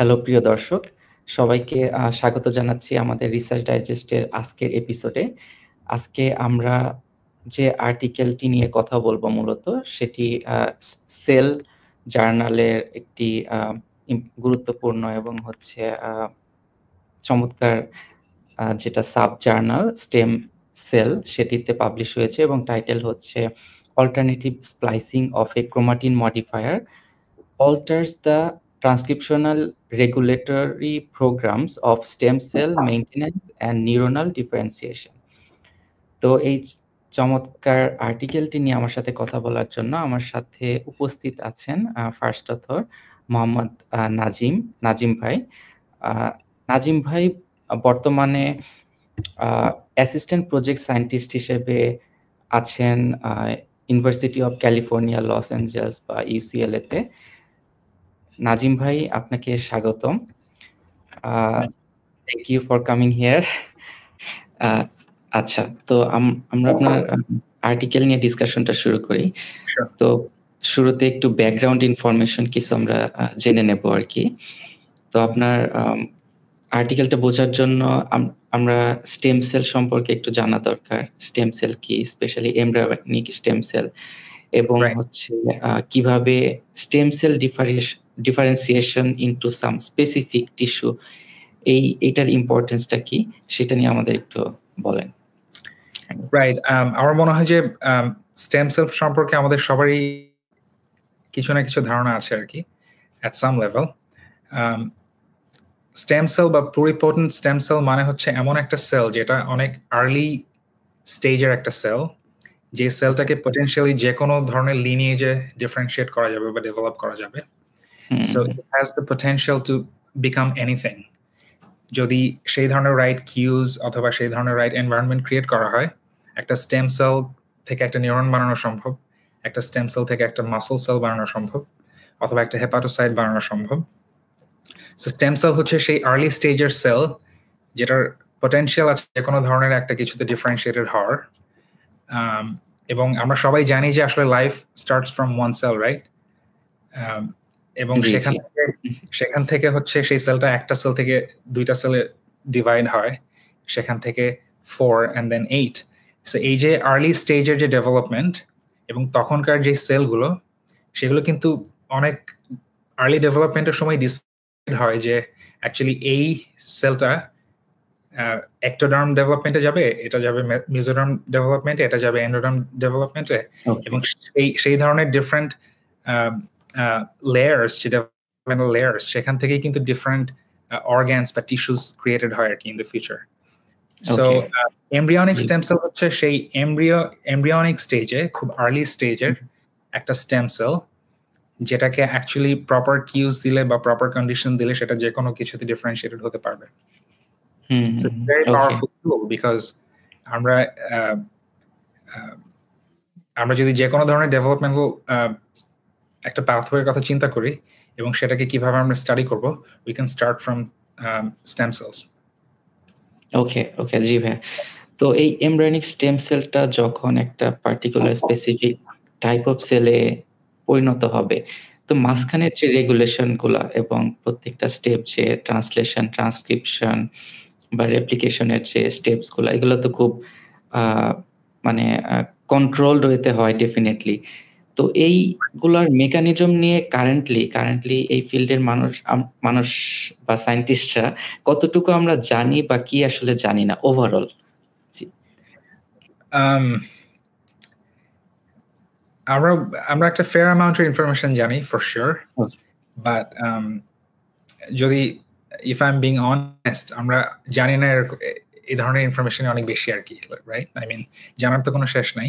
Hello প্রিয় দর্শক, সবাইকে স্বাগত জানাচ্ছি আমাদের রিসার্চ ডাইজেস্টের আজকের এপিসোডে। আজকে আমরা যে আর্টিকেলটি নিয়ে কথা বলবো মূলত সেটি সেল জার্নালের একটি গুরুত্বপূর্ণ এবং হচ্ছে চমৎকার যেটা সাব জার্নাল স্টেম সেল সেটিতে পাবলিশ হয়েছে এবং টাইটেল হচ্ছে alternative splicing of A chromatin modifier alters the transcriptional regulatory programs of stem cell maintenance and neuronal differentiation. তো এই চমৎকার আর্টিকেলটি নিয়ে আমার সাথে কথা বলার জন্য আমার সাথে উপস্থিত আছেন ফার্স্ট অথর মোহাম্মদ নাজিম ভাই। নাজিম ভাই বর্তমানে অ্যাসিস্ট্যান্ট প্রজেক্ট সায়েন্টিস্ট হিসেবে আছেন university of California Los Angeles বা ইউসিএলএ তে। নাজিম ভাই, আপনাকে স্বাগতম। Thank you for coming here. আচ্ছা, তো আমরা আপনার আর্টিকেল নিয়ে ডিসকাশনটা শুরু করি। তো শুরুতে একটু ব্যাকগ্রাউন্ড ইনফরমেশন কিছু আমরা জেনে নেব আর কি। তো আপনার আর্টিকেলটা বোঝার জন্য আমরা স্টেম সেল সম্পর্কে একটু জানা দরকার। স্টেম সেল কি, স্পেশালি এমব্রায়োনিক স্টেম সেল, এবং হচ্ছে কিভাবে স্টেম সেল ডিফারেন্সিয়েশন ইনটু সাম স্পেসিফিক টিস্যু এইটার ইম্পর্টেন্সটা কি সেটা নিয়ে আমাদের একটু বলেন। রাইট, আমার মনে হয় যে স্টেম সেল সম্পর্কে আমাদের সবারই কিছু না কিছু ধারণা আছে আর কি at some level. Stem cell বা প্লুরিপোটেন্ট স্টেম সেল মানে হচ্ছে এমন একটা সেল যেটা অনেক আর্লি স্টেজের একটা সেল, যে সেলটাকে পটেনশিয়ালি যে কোনো ধরনের লিনিয়েজে ডিফারেন্সিয়েট করা যাবে বা ডেভেলপ করা যাবে। So it has the potential to become anything যদি সেই ধরনের রাইট কিউজ অথবা সেই ধরনের রাইট এনভায়রনমেন্ট ক্রিয়েট করা হয়। একটা স্টেম সেল থেকে একটা নিউরন বানানো সম্ভব, একটা স্টেম সেল থেকে একটা মাসল সেল বানানো সম্ভব, অথবা একটা হেপাটোসাইট বানানো সম্ভব। সো স্টেম সেল হচ্ছে সেই আর্লি স্টেজের সেল যেটার পটেনশিয়াল আছে যে কোনো ধরনের একটা কিছুতে ডিফারেন্সিয়েটেড হওয়ার। এবং আমরা সবাই জানি যে আসলে life starts from one cell, right? এবং সেখান থেকে হচ্ছে সেই সেলটা একটা সেল থেকে দুইটা সেলে ডিভাইড হয়, সেখান থেকে 4 and then 8। সো এই যে আর্লি স্টেজের যে ডেভেলপমেন্ট এবং তখনকার যে সেলগুলো, সেগুলো কিন্তু অনেক আর্লি ডেভেলপমেন্টের সময় ডিসাইড হয় যে অ্যাকচুয়ালি এই সেলটা এক্টোডার্ম ডেভেলপমেন্টে যাবে, এটা যাবে মেসোডার্ম ডেভেলপমেন্টে, এটা যাবে এন্ডোডার্ম ডেভেলপমেন্টে। এবং সেই ধরনের ডিফারেন্ট লেয়ার্স, যে ডেভেলপমেন্টাল লেয়ার্স, সেখান থেকেই কিন্তু ডিফারেন্ট অর্গানস বা টিস্যুস ক্রিয়েটেড হয় আর কি in the future. So এমব্রিয়নিক stem sell হচ্ছে সেই এমব্রিয়নিক স্টেজে, খুব আর্লি স্টেজের একটা স্টেম সেল, যেটাকে অ্যাকচুয়ালি প্রপার কিউজ দিলে বা প্রপার কন্ডিশন দিলে সেটা যে কোনো কিছুতে ডিফারেন্সিয়েটেড হতে পারবে। ভেরি পাওয়ারফুল টুল, বিকজ আমরা যদি যে কোনো ধরনের ডেভেলপমেন্টাল একটা পাথওয়ের কথা চিন্তা করি এবং সেটাকে কিভাবে আমরা স্টাডি করব, we can start from stem cells. Okay জি ভাই। তো এই এমব্রায়োনিক স্টেম সেলটা যখন একটা পার্টিকুলার স্পেসিফিক টাইপ অফ সেলে পরিণত হবে, তো মাঝখানের যে রেগুলেশনগুলা এবং প্রত্যেকটা স্টেপ, যে ট্রান্সলেশন, ট্রান্সক্রিপশন বা রেপ্লিকেশনের যে স্টেপসগুলো, এগুলো তো খুব মানে কন্ট্রোলড হইতে হয় ডেফিনেটলি। তো এইগুলার মেকানিজম নিয়ে কারেন্টলি এই ফিল্ডের মানুষ বা সায়েন্টিস্টরা কতটুকু আমরা জানি বা কি আসলে জানি না ওভারঅল? আমরা একটা ফেয়ার অ্যামাউন্টের ইনফরমেশন জানি ফর শিওর, বাট যদি if I am being honest, আমরা জানি না এই ধরনের ইনফরমেশন অনেক বেশি আর কি, রাইট? আই মিন, জানার তো কোনো শেষ নাই।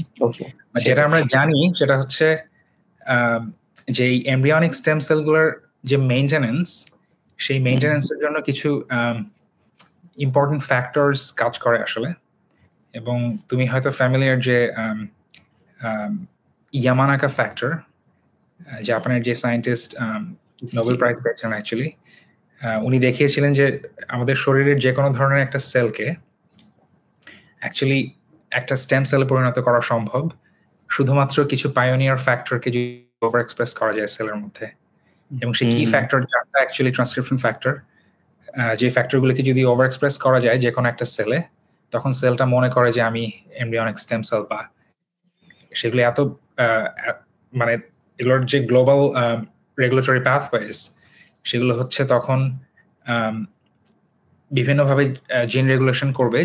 যেটা আমরা জানি সেটা হচ্ছে যে এমব্রিয়নিক স্টেম সেলগুলোর যে মেইনটেনেন্স, সেই মেইনটেনেন্সের জন্য কিছু ইম্পর্টেন্ট ফ্যাক্টরস কাজ করে আসলে। এবং তুমি হয়তো ফ্যামিলিয়ার যে ইয়ামানাকা ফ্যাক্টর, জাপানের যে সায়েন্টিস্ট নোবেল প্রাইজ পেয়েছেন অ্যাকচুয়ালি, উনি দেখিয়েছিলেন যে আমাদের শরীরের যে কোনো ধরনের একটা সেলকে অ্যাকচুয়ালি একটা স্টেম সেলে পরিণত করা সম্ভব শুধুমাত্র কিছু পায়োনিয়ার ফ্যাক্টরকে যদি ওভার এক্সপ্রেস করা যায় সেলের মধ্যে। এবং সেই কি ফ্যাক্টর চারটা অ্যাকচুয়ালি ট্রান্সক্রিপশন ফ্যাক্টর, যে ফ্যাক্টরগুলোকে যদি ওভার এক্সপ্রেস করা যায় যে কোনো একটা সেলে, তখন সেলটা মনে করে যে আমি এমব্রিয়নিক স্টেম সেল, বা সেগুলো এত মানে এগুলোর যে গ্লোবাল রেগুলেটরি পাথওয়েজ সেগুলো হচ্ছে তখন বিভিন্নভাবে জিন রেগুলেশন করবে,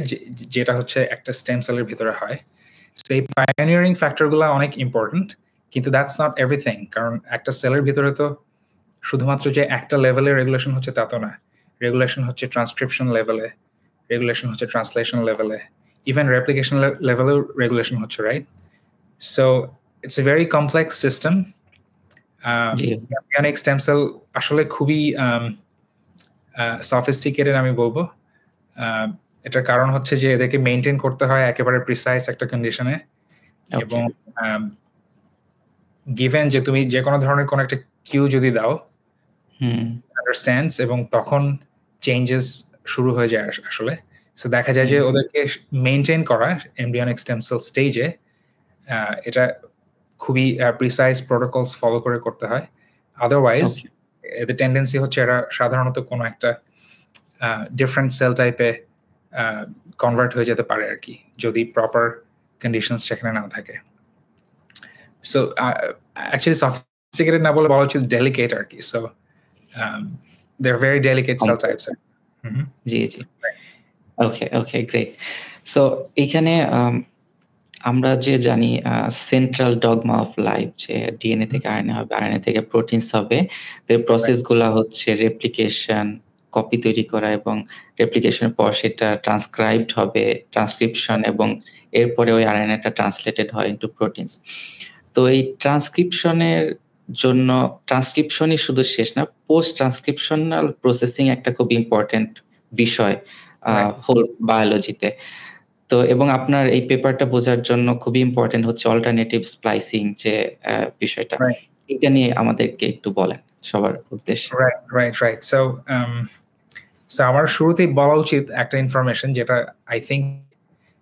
যেটা হচ্ছে একটা স্টেম সেলের ভিতরে হয়। সো এই পায়োনিয়ারিং ফ্যাক্টরগুলো অনেক ইম্পর্টেন্ট, কিন্তু দ্যাটস নট এভরিথিং। কারণ একটা সেলের ভিতরে তো শুধুমাত্র যে একটা লেভেলে রেগুলেশন হচ্ছে তা তো না। রেগুলেশন হচ্ছে ট্রান্সক্রিপশন লেভেলে, রেগুলেশন হচ্ছে ট্রান্সলেশন লেভেলে, ইভেন রেপ্লিকেশন লেভেলেও রেগুলেশন হচ্ছে, right? So it's a very complex system. এমব্রিয়নিক stem sell আসলে খুবই সফিস্টিকেটেড আমি বলবো। এটার কারণ হচ্ছে যে এদেরকে মেইনটেইন করতে হয় একেবারে প্রিসাইজ একটা কন্ডিশনে, এবং গিভেন যে তুমি যে কোনো ধরনের কোনো একটা কিউ যদি দাও, আন্ডারস্ট্যান্ডস, এবং তখন চেঞ্জেস শুরু হয়ে যায় আসলে। সো দেখা যায় যে ওদেরকে মেইনটেইন করা এমব্রিয়নিক স্টেম সেল স্টেজে, এটা খুবই প্রিসাইজ প্রোটোকলস ফলো করে করতে হয়। আদারওয়াইজ এদের টেন্ডেন্সি হচ্ছে এরা সাধারণত কোনো একটা ডিফারেন্ট সেল টাইপে কনভার্ট হয়ে যেতে পারে আর কি, যদি প্রপার কন্ডিশনস সেখানে না থাকে। সো অ্যাকচুয়ালি সফিস্টিকেটেড না বলে বলা উচিত ডেলিকেট আর কি। So they are very delicate cell types. জি জি, ওকে গ্রেট। সো এখানে আমরা যে জানি সেন্ট্রাল ডগমা অফ লাইফ, যে ডিএনএ থেকে আরএনএ হবে, আরএনএ থেকে প্রোটিনস হবে, এর প্রসেসগুলো হচ্ছে রেপ্লিকেশন, কপি তৈরি করা, এবং রেপ্লিকেশনের পর সেটা ট্রান্সক্রাইবড হবে, ট্রান্সক্রিপশন, এবং এরপরে ওই আরএনএটা ট্রান্সলেটেড হয় ইনটু প্রোটিনস। তো এই ট্রান্সক্রিপশনের জন্য ট্রান্সক্রিপশনই শুধু শেষ না, পোস্ট ট্রান্সক্রিপশনাল প্রসেসিং একটা খুব ইম্পর্টেন্ট বিষয় হোল বায়োলজিতে। তো এবং আপনার এই পেপারটা বোঝার জন্য খুবই ইম্পর্টেন্ট হচ্ছে অল্টারনেটিভ স্প্লাইসিং যে বিষয়টা, এটা নিয়ে আমাদেরকে একটু বলেন সবার উদ্দেশ্যে। রাইট। সো আমার শুরুতেই বলা উচিত একটা ইনফরমেশন, যেটা আই থিঙ্ক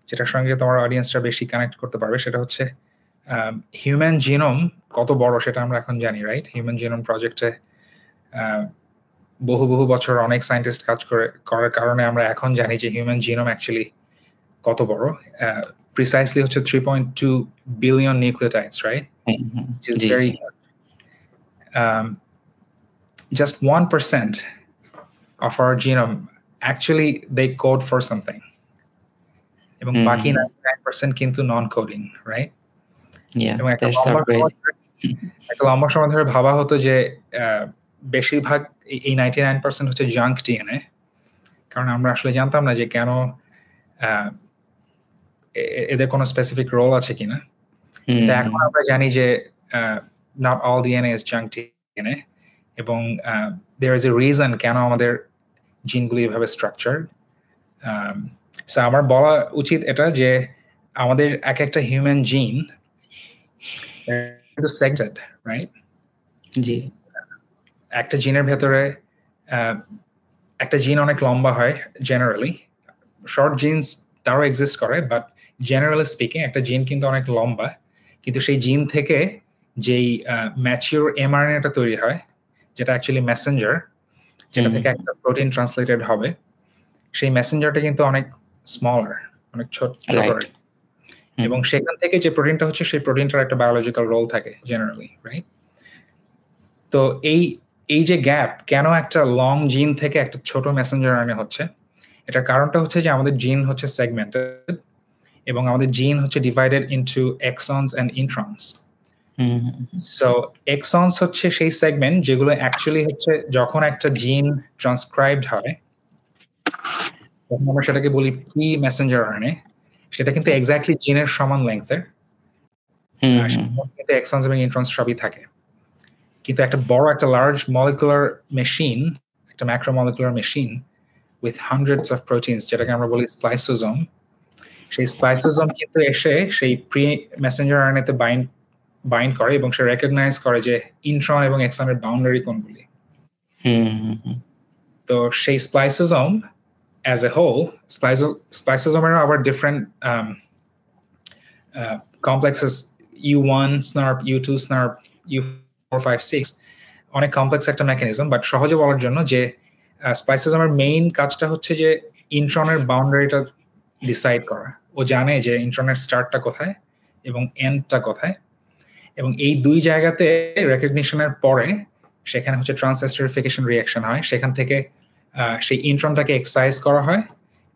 যেটার সঙ্গে তোমার অডিয়েন্সরা বেশি কানেক্ট করতে পারবে, সেটা হচ্ছে হিউম্যান জিনোম কত বড় সেটা আমরা এখন জানি, রাইট? হিউম্যান জিনোম প্রজেক্টে বহু বছর অনেক সায়েন্টিস্ট কাজ করার কারণে আমরা এখন জানি যে হিউম্যান জিনোম অ্যাকচুয়ালি কত বড়। প্রিসাইসলি হচ্ছে 3.2 billion nucleotides, right? Just 1% of our genome actually they code for something, এবং বাকি 99% কিন্তু নন কোডিং, রাইট? এবং একটা লম্বা সময় ধরে ভাবা হতো যে বেশিরভাগ এই 99% হচ্ছে জাঙ্ক ডিএনএ, কারণ আমরা আসলে জানতাম না যে কেন এদের কোনো স্পেসিফিক রোল আছে কিনা। কিন্তু এখন আমরা জানি যে not all DNA is junk DNA, এবং there is a reason কেন আমাদের জিনগুলি এভাবে স্ট্রাকচার্ড। সো আমার বলা উচিত এটা যে আমাদের এক একটা হিউম্যান জিন সেগমেন্টেড, রাইট? জি, একটা জিনের ভেতরে একটা জিন অনেক লম্বা হয় জেনারেলি, শর্ট জিনস তারও এক্সিস্ট করে, বাট জেনারেলি স্পিকিং একটা জিন কিন্তু অনেক লম্বা। কিন্তু সেই জিন থেকে যেই ম্যাচিওর এমআরএনএটা তৈরি হয়, যেটা অ্যাকচুয়ালি মেসেঞ্জার, যেটা থেকে একটা প্রোটিন ট্রান্সলেটেড হবে, সেই মেসেঞ্জারটা কিন্তু অনেক স্মলার, অনেক ছোট, এবং সেখান থেকে যে প্রোটিনটা হচ্ছে সেই প্রোটিনটার একটা বায়োলজিক্যাল রোল থাকে জেনারেলি, রাইট? তো এই যে গ্যাপ, কেন একটা লং জিন থেকে একটা ছোট মেসেঞ্জার আরএনএ হচ্ছে, এটার কারণটা হচ্ছে যে আমাদের জিন হচ্ছে সেগমেন্টেড, এবং আমাদের জিন হচ্ছে divided into exons and introns. So exons হচ্ছে সেই সেগমেন্ট যেগুলো অ্যাকচুয়ালি হচ্ছে যখন একটা জিন ট্রান্সক্রাইবড হয় তখন আমরা সেটাকে বলি প্রি মেসেঞ্জার আরএনএ। সেটা কিন্তু এক্স্যাক্টলি জিনের সমান লেংথের, কিন্তু এক্সনস এবং ইন্ট্রনস সবই থাকে। কিন্তু একটা বড় একটা লার্জ মলিকুলার মেশিন, একটা macromolecular machine with hundreds of proteins, যেটাকে আমরা বলি স্প্লাইসোজোম, সেই স্প্লাইসোজোম কিন্তু এসে সেই প্রি মেসেঞ্জার আরএনএতে বাইন্ড করে, এবং সে রেকগনাইজ করে যে ইন্ট্রন এবং এক্সনের বাউন্ডারি কোনগুলি। তো সেই স্প্লাইসোজোম অ্যাজ এ হোল, স্প্লাইসোজোমের আবার different complexes, U1 SNRP, U2 SNRP, U4, 5, 6, অনেক কমপ্লেক্স একটা মেকানিজম, বাট সহজে বলার জন্য যে স্প্লাইসোজোমের মেইন কাজটা হচ্ছে যে ইন্ট্রনের বাউন্ডারিটা ডিসাইড করা। ও জানে যে ইন্ট্রনের স্টার্টটা কোথায় এবং এন্ডটা কোথায়, এবং এই দুই জায়গাতে রেকগনিশনের পরে সেখানে হচ্ছে ট্রান্সএস্টেরিফিকেশন রিঅ্যাকশন হয়, সেখান থেকে সেই ইন্ট্রনটাকে এক্সাইজ করা হয়,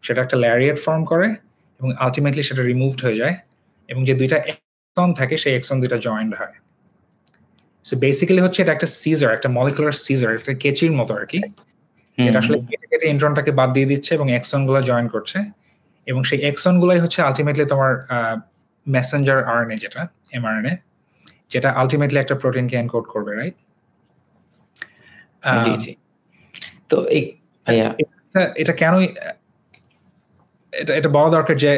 সেটা একটা ল্যারিয়েট ফর্ম করে এবং আলটিমেটলি সেটা রিমুভড হয়ে যায়, এবং যে দুইটা এক্সন থাকে সেই এক্সন দুইটা জয়েন্ট হয়। সো বেসিক্যালি হচ্ছে এটা একটা সিজার, একটা মলিকুলার সিজার, একটা কেচির মতো আর কি, যেটা আসলে কেটে কেটে ইন্ট্রনটাকে বাদ দিয়ে দিচ্ছে এবং এক্সন গুলো জয়েন করছে, এবং সেই এক্সন গুলাই হচ্ছে আলটিমেটলি তোমার মেসেঞ্জার আরএনএ, যেটা এমআরএনএ, যেটা আলটিমেটলি একটা প্রোটিনকে এনকোড করবে, রাইট? জি জি। তো এটা কেনই এটা বলা দরকার যে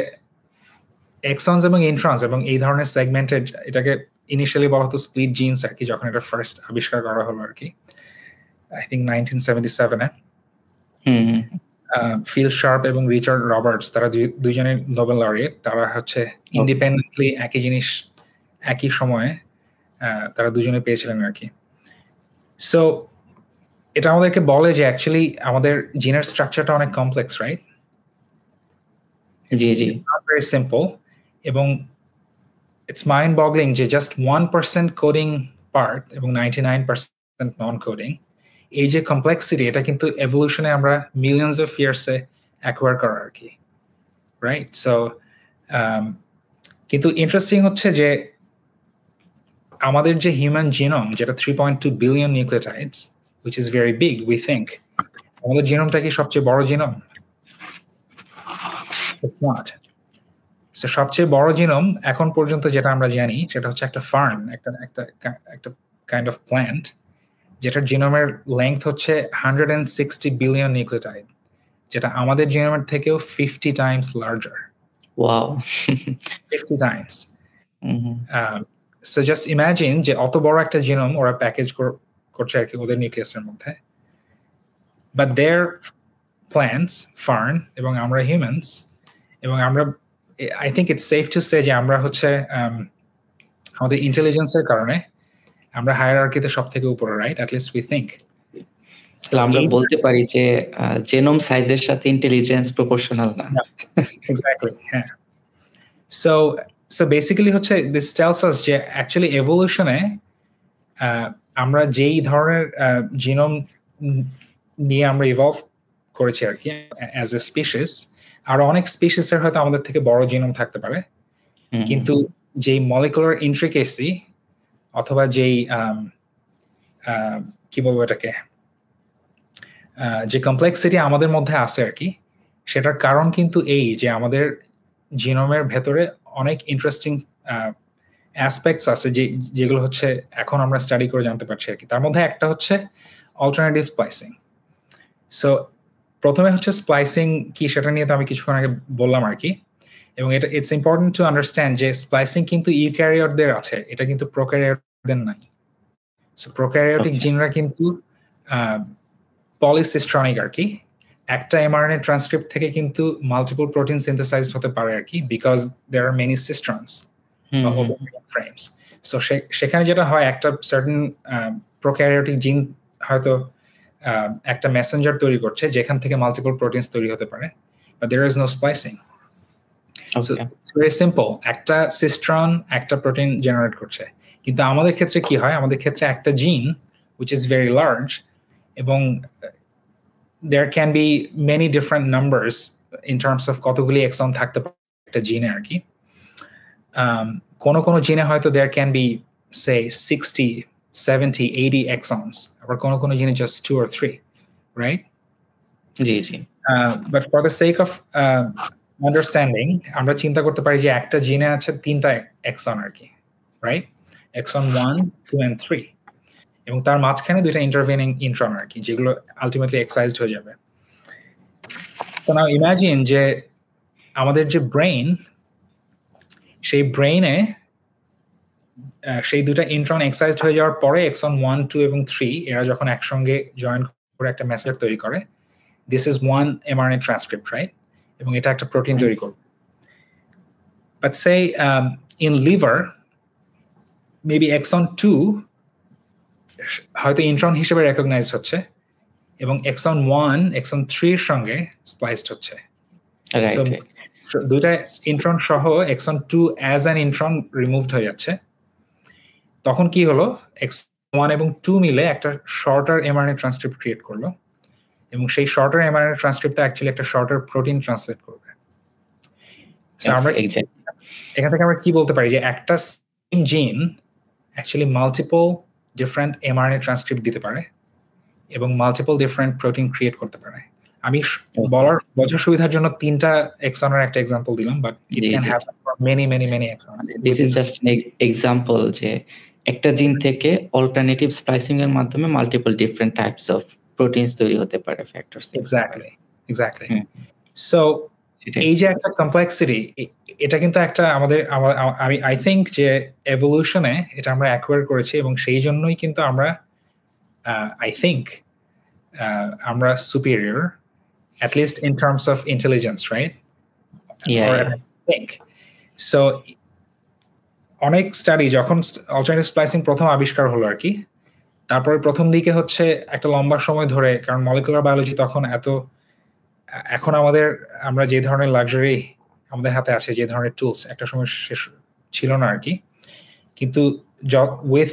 এক্সনস এবং ইন্ট্রনস এবং এই ধরনের সেগমেন্টেড, এটাকে ইনিশিয়ালি বলা হতো স্প্লিট জিনস আর কি, যখন এটা ফার্স্ট আবিষ্কার করা হলো আর কি, আই থিঙ্ক 1977-এ। ফিল শার্প এবং রিচার্ড রবার্টস, তারা দুইজনের নোবেল লরিয়েট, তারা হচ্ছে ইন্ডিপেন্ডেন্টলি একই জিনিস একই সময়ে তারা দুজনে পেয়েছিলেন আর কি। সো এটা আমাদেরকে বলে যে অ্যাকচুয়ালি আমাদের জিনের স্ট্রাকচারটা অনেক complex, right? G G. Not very simple, এবং ইটস মাইন্ড বগলিং যে জাস্ট 1% কোডিং পার্ট এবং 99% নন কোডিং, এই যে কমপ্লেক্সিটি, এটা কিন্তু এভলিউশনে আমরা মিলিয়নস অফ ইয়ার্সে অ্যাকোয়ার করা আর কি, রাইট? সো কিন্তু ইন্টারেস্টিং হচ্ছে যে আমাদের যে হিউম্যান জিনোম, যেটা 3.2 billion nucleotides, which is very big, we think, আমাদের জিনোমটা কি সবচেয়ে বড় জিনোম? It's not. So সবচেয়ে বড় জিনোম এখন পর্যন্ত যেটা আমরা জানি সেটা হচ্ছে একটা ফার্ন, একটা কাইন্ড অফ প্ল্যান্ট, যেটার জিনোমের লেংথ হচ্ছে 160 বিলিয়ন নিউক্লিওটাইড, যেটা আমাদের জিনোমের থেকেও 50 Times larger. Wow, 50 Times. So just imagine যে অত বড় একটা জিনোম ওরা প্যাকেজ করছে আর কি ওদের নিউক্লিয়াসের মধ্যে, বাট দেয়ার প্ল্যান্টস, ফার্ন, এবং আমরা হিউম্যানস, এবং আমরা I think it's safe to say যে আমরা হচ্ছে আমাদের ইন্টেলিজেন্সের কারণে আমরা হায়ারার্কিতে সব থেকে উপরে, right? At least we think. আমরা বলতে পারি যে জেনোম সাইজের সাথে ইন্টেলিজেন্স প্রপোর্শনাল না। এক্স্যাক্টলি, হ্যাঁ। সো বেসিক্যালি হচ্ছে দিস টেলস আস যে অ্যাকচুয়ালি এভলিউশনে আমরা যেই ধরনের জিনোম নিয়ে আমরা ইভলভ করেছি আর কি অ্যাজ এ স্পিসিস, আরো অনেক স্পিসিসের হয়তো আমাদের থেকে বড় জিনোম থাকতে পারে, কিন্তু যেই মলিকুলার ইন্ট্রিকেসি অথবা যেই কি বলবো এটাকে, যে কমপ্লেক্সিটি আমাদের মধ্যে আছে আর কি, সেটার কারণ কিন্তু এই যে আমাদের জিনোমের ভেতরে অনেক ইন্টারেস্টিং অ্যাসপেক্টস আছে যেগুলো হচ্ছে এখন আমরা স্টাডি করে জানতে পারছি আর কি। তার মধ্যে একটা হচ্ছে অল্টারনেটিভ স্প্লাইসিং। সো প্রথমে হচ্ছে স্প্লাইসিং কি সেটা নিয়ে তো আমি কিছুক্ষণ আগে বললাম আর কি, এবং এটা ইটস ইম্পর্টেন্ট টু আন্ডারস্ট্যান্ড যে স্প্লাইসিং কিন্তু ইউক্যারিওটদের আছে, এটা কিন্তু প্রোক্যারিওটদের নাই। সো প্রোক্যারিওটিক জিনরা কিন্তু পলিসিস্ট্রনিক আর কি, একটা এমআরএনএ ট্রান্সক্রিপ্ট থেকে কিন্তু মাল্টিপল প্রোটিন সিনথেসাইজড হতে পারে আর কি, বিকজ দেয়ার আর মেনি সিস্ট্রনস বা ফ্রেমস। সো সেখানে যেটা হয়, একটা সার্টেন প্রোক্যারিওটিক জিন হয়তো একটা মেসেঞ্জার তৈরি করছে যেখান থেকে মাল্টিপল প্রোটিনস তৈরি হতে পারে, but there is no splicing. So it's very simple, একটা সিস্ট্রন একটা প্রোটিন জেনারেট করছে, কিন্তু আমাদের ক্ষেত্রে কি হয়, আমাদের ক্ষেত্রে একটা জিন which is very large, এবং there can be many different numbers in terms of কতগুলি এক্সন থাকতে পারে একটা জিনে আর কি। কোন জিনে হয়তো there can be say 60, 70, 80 exons, আবার কোন জিনে just 2 or 3, right? G G. But for the sake of understanding, আমরা চিন্তা করতে পারি যে একটা জিনে আছে 3টা এক্সন আর কি, রাইট? এক্সন 1, 2 and 3, এবং তার মাঝখানে 2টা ইন্টারভেনিং ইন্ট্রন আর কি, যেগুলো আলটিমেটলি এক্সাইজড হয়ে যাবে। তো নাও ইমাজিন যে আমাদের যে ব্রেইন, সেই ব্রেইনে সেই 2টা ইন্ট্রন এক্সাইজড হয়ে যাওয়ার পরে এক্সন 1, 2 এবং 3 এরা যখন একসঙ্গে জয়েন করে একটা মেসেজ তৈরি করে, this is one mRNA transcript, right? এবং এটা একটা প্রোটিন তৈরি করবে। But say in liver, maybe exon 2 হয়তো ইন্ট্রন হিসেবে রেকগনাইজ হচ্ছে এবং এক্সন 1 এক্সন 3 এর সঙ্গে স্প্লাইসড হচ্ছে। রাইট, দুইটা ইন্ট্রন সহ exon 2 as an intron removed হয়ে যাচ্ছে। তখন কি হলো, এক্সন 1 এবং 2 মিলে একটা শর্টার এমআরএনএ ট্রান্সক্রিপ্ট ক্রিয়েট করলো এবং সেই শর্টার এমআরএনএ ট্রান্সক্রিপ্টটা অ্যাকচুয়ালি একটা শর্টার প্রোটিন ট্রান্সলেট করবে। আমরা এখান থেকে আমরা কি বলতে পারি যে একটা সেম জিন actually multiple different mRNA transcript দিতে পারে এবং মাল্টিপল ডিফারেন্ট প্রোটিন ক্রিয়েট করতে পারে। আমি বোঝার সুবিধার জন্য 3টা এক্সনের একটা এক্সাম্পল দিলাম, but it can happen for many exons. This is just an example যে একটা জিন থেকে অল্টারনেটিভ স্প্লাইসিং এর মাধ্যমে multiple different types of proteins তৈরি হতে পারে, ফ্যাক্টরস। এক্স্যাক্টলি। সো এই যে একটা কমপ্লেক্সিটি, এটা কিন্তু একটা আমি আই থিংক যে এভলিউশনে এটা আমরা অ্যাকোয়ার করেছি এবং সেই জন্যই কিন্তু আমরা আই থিংক আমরা superior, at least in terms of intelligence, right? Yeah. So অনেক স্টাডি যখন অল্টারনেটিভ স্প্লাইসিং প্রথম আবিষ্কার হলো আর কি, তারপরে প্রথম দিকে হচ্ছে একটা লম্বা সময় ধরে, কারণ মলিকুলার বায়োলজি তখন এখন আমরা যে ধরনের লাক্সারি আমাদের হাতে আছে, যে ধরনের টুলস একটা সময় শেষ ছিল না আর কি, কিন্তু উইথ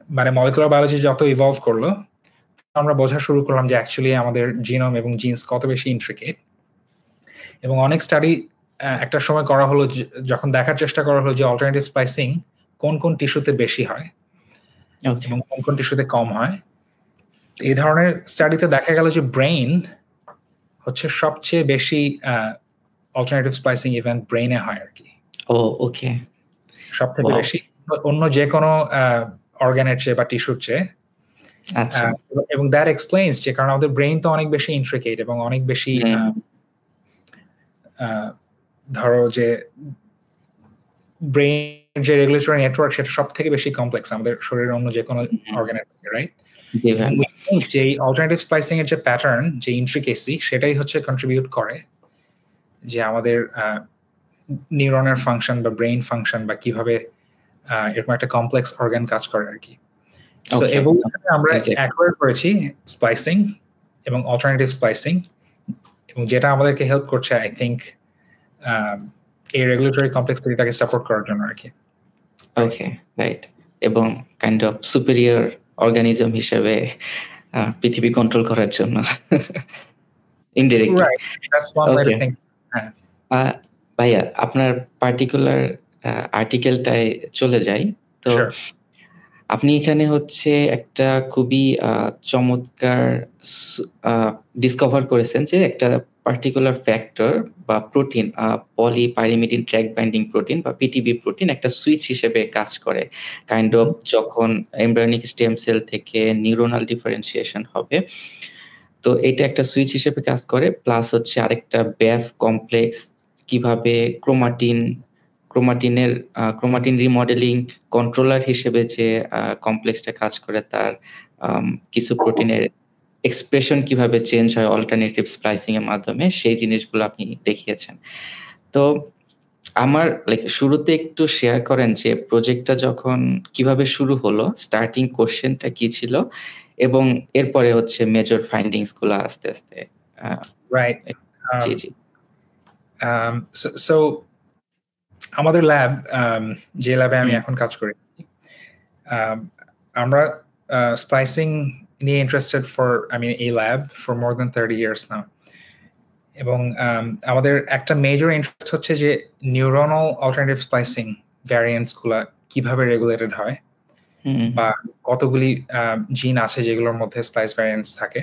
মানে মলিকুলার বায়োলজি যত ইভলভ করলো আমরা বোঝা শুরু করলাম যে অ্যাকচুয়ালি আমাদের জিনোম এবং জিনস কত বেশি ইন্ট্রিকেট। এবং অনেক স্টাডি একটা সময় করা হলো যখন দেখার চেষ্টা করা হলো যে অল্টারনেটিভ স্প্লাইসিং কোন কোন টিস্যুতে বেশি হয় এবং কোন কোন টিস্যুতে কম হয়। এই ধরনের স্টাডিতে দেখা গেল যে ব্রেইন হচ্ছে সবচেয়ে বেশি অল্টারনেটিভ স্প্লাইসিং ইভেন্ট ব্রেইনে হয় আর কি। ওকে, সব থেকে বেশি অন্য যে কোনো অর্গানের চেয়ে বা টিস্যুর চেয়ে। এবং দ্যাট এক্সপ্লেইনস যে কারণ আমাদের ব্রেইন তো অনেক বেশি ইন্ট্রিকেট এবং অনেক বেশি ধরো যে ব্রেইন যে রেগুলেটরি নেটওয়ার্ক সেটা সব থেকে বেশি কমপ্লেক্স আমাদের শরীরের অন্য যে কোনো অর্গানের থেকে, রাইট? যে অল্টারনেটিভ স্প্লাইসিং এর যে প্যাটার্ন, যে ইন্ট্রিকেসি, সেটাই হচ্ছে কন্ট্রিবিউট করে যে আমাদের নিউরনের ফাংশন বা ব্রেইন ফাংশন বা কিভাবে এরকম একটা কমপ্লেক্স অর্গান কাজ করে আর কি। সো এভলিউশনে আমরা অ্যাকোয়ার করেছি স্প্লাইসিং এবং অল্টারনেটিভ স্প্লাইসিং, এবং যেটা আমাদেরকে হেল্প করছে আই থিংক এই রেগুলেটরি কমপ্লেক্সিটিটাকে সাপোর্ট করার জন্য আর কি। ওকে, রাইট। এবং কাইন্ড অফ সুপিরিয়র অর্গানিজম হিসেবে পৃথিবী কন্ট্রোল করার জন্য indirectly. Right, that's one way to think. ভাইয়া, আপনার পার্টিকুলার আর্টিকেলটায় চলে যাই তো। আপনি এখানে হচ্ছে একটা খুবই চমৎকার ডিসকভার করেছেন যে একটা পার্টিকুলার ফ্যাক্টর বা প্রোটিন, পলিপাইরিমিডিন ট্র্যাক বাইন্ডিং প্রোটিন বা পিটিবি প্রোটিন একটা সুইচ হিসেবে কাজ করে কাইন্ড অফ যখন এমব্রায়োনিক স্টেম সেল থেকে নিউরোনাল ডিফারেন্সিয়েশন হবে। তো এটা একটা সুইচ হিসেবে কাজ করে, প্লাস হচ্ছে আরেকটা ব্যাফ কমপ্লেক্স কিভাবে ক্রোমাটিন রিমডেলিং কন্ট্রোলার হিসেবে যে কমপ্লেক্সটা কাজ করে, তার কিছু প্রোটিনের এক্সপ্রেশন কিভাবে চেঞ্জ হয় অল্টারনেটিভ স্প্লাইসিং এর মাধ্যমে, সেই জিনিসগুলো আপনি দেখিয়েছেন। তো আমার শুরুতে একটু শেয়ার করেন যে প্রজেক্টটা যখন কিভাবে শুরু হলো, স্টার্টিং কোশ্চেনটা কি ছিল, এবং এরপরে হচ্ছে মেজর ফাইন্ডিংস গুলো আস্তে আস্তে। রাইট, জি জি। সো আমাদের ল্যাব, যে ল্যাবে আমি এখন কাজ করি, আমরা স্প্লাইসিং নিয়ে ইন্টারেস্টেড এই lab for more than 30 years নাও। এবং আমাদের একটা মেজর ইন্টারেস্ট হচ্ছে যে নিউরোনাল অল্টারনেটিভ স্প্লাইসিং ভ্যারিয়েন্টস গুলা কিভাবে রেগুলেটেড হয় বা কতগুলি জিন আছে যেগুলোর মধ্যে স্প্লাইস ভ্যারিয়েন্টস থাকে।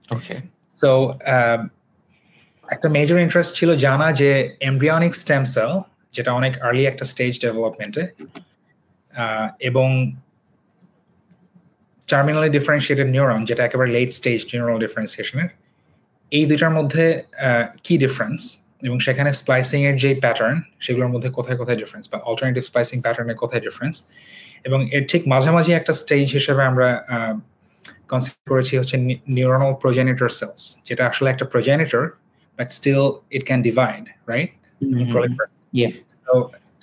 ওকে, সো একটা মেজর ইন্টারেস্ট ছিল জানা যে এমব্রিয়নিক স্টেম সেল, যেটা অনেক আর্লি একটা স্টেজ ডেভেলপমেন্টে, এবং টার্মিনালি ডিফারেন্সিয়েটেড নিউরন, যেটা একেবারে লেট স্টেজ নিউরাল ডিফারেন্সিয়েশনের, এই দুইটার মধ্যে কি ডিফারেন্স, এবং সেখানে স্প্লাইসিং এর যে প্যাটার্ন সেগুলোর মধ্যে কোথায় কোথায় ডিফারেন্স, বা অল্টারনেটিভ স্প্লাইসিং প্যাটার্নের কোথায় ডিফারেন্স। এবং এর ঠিক মাঝামাঝি একটা স্টেজ হিসেবে আমরা কনসিডার করেছি হচ্ছে নিউরনাল প্রোজেনিটর সেলস, যেটা আসলে একটা progenitor but still it can divide, right?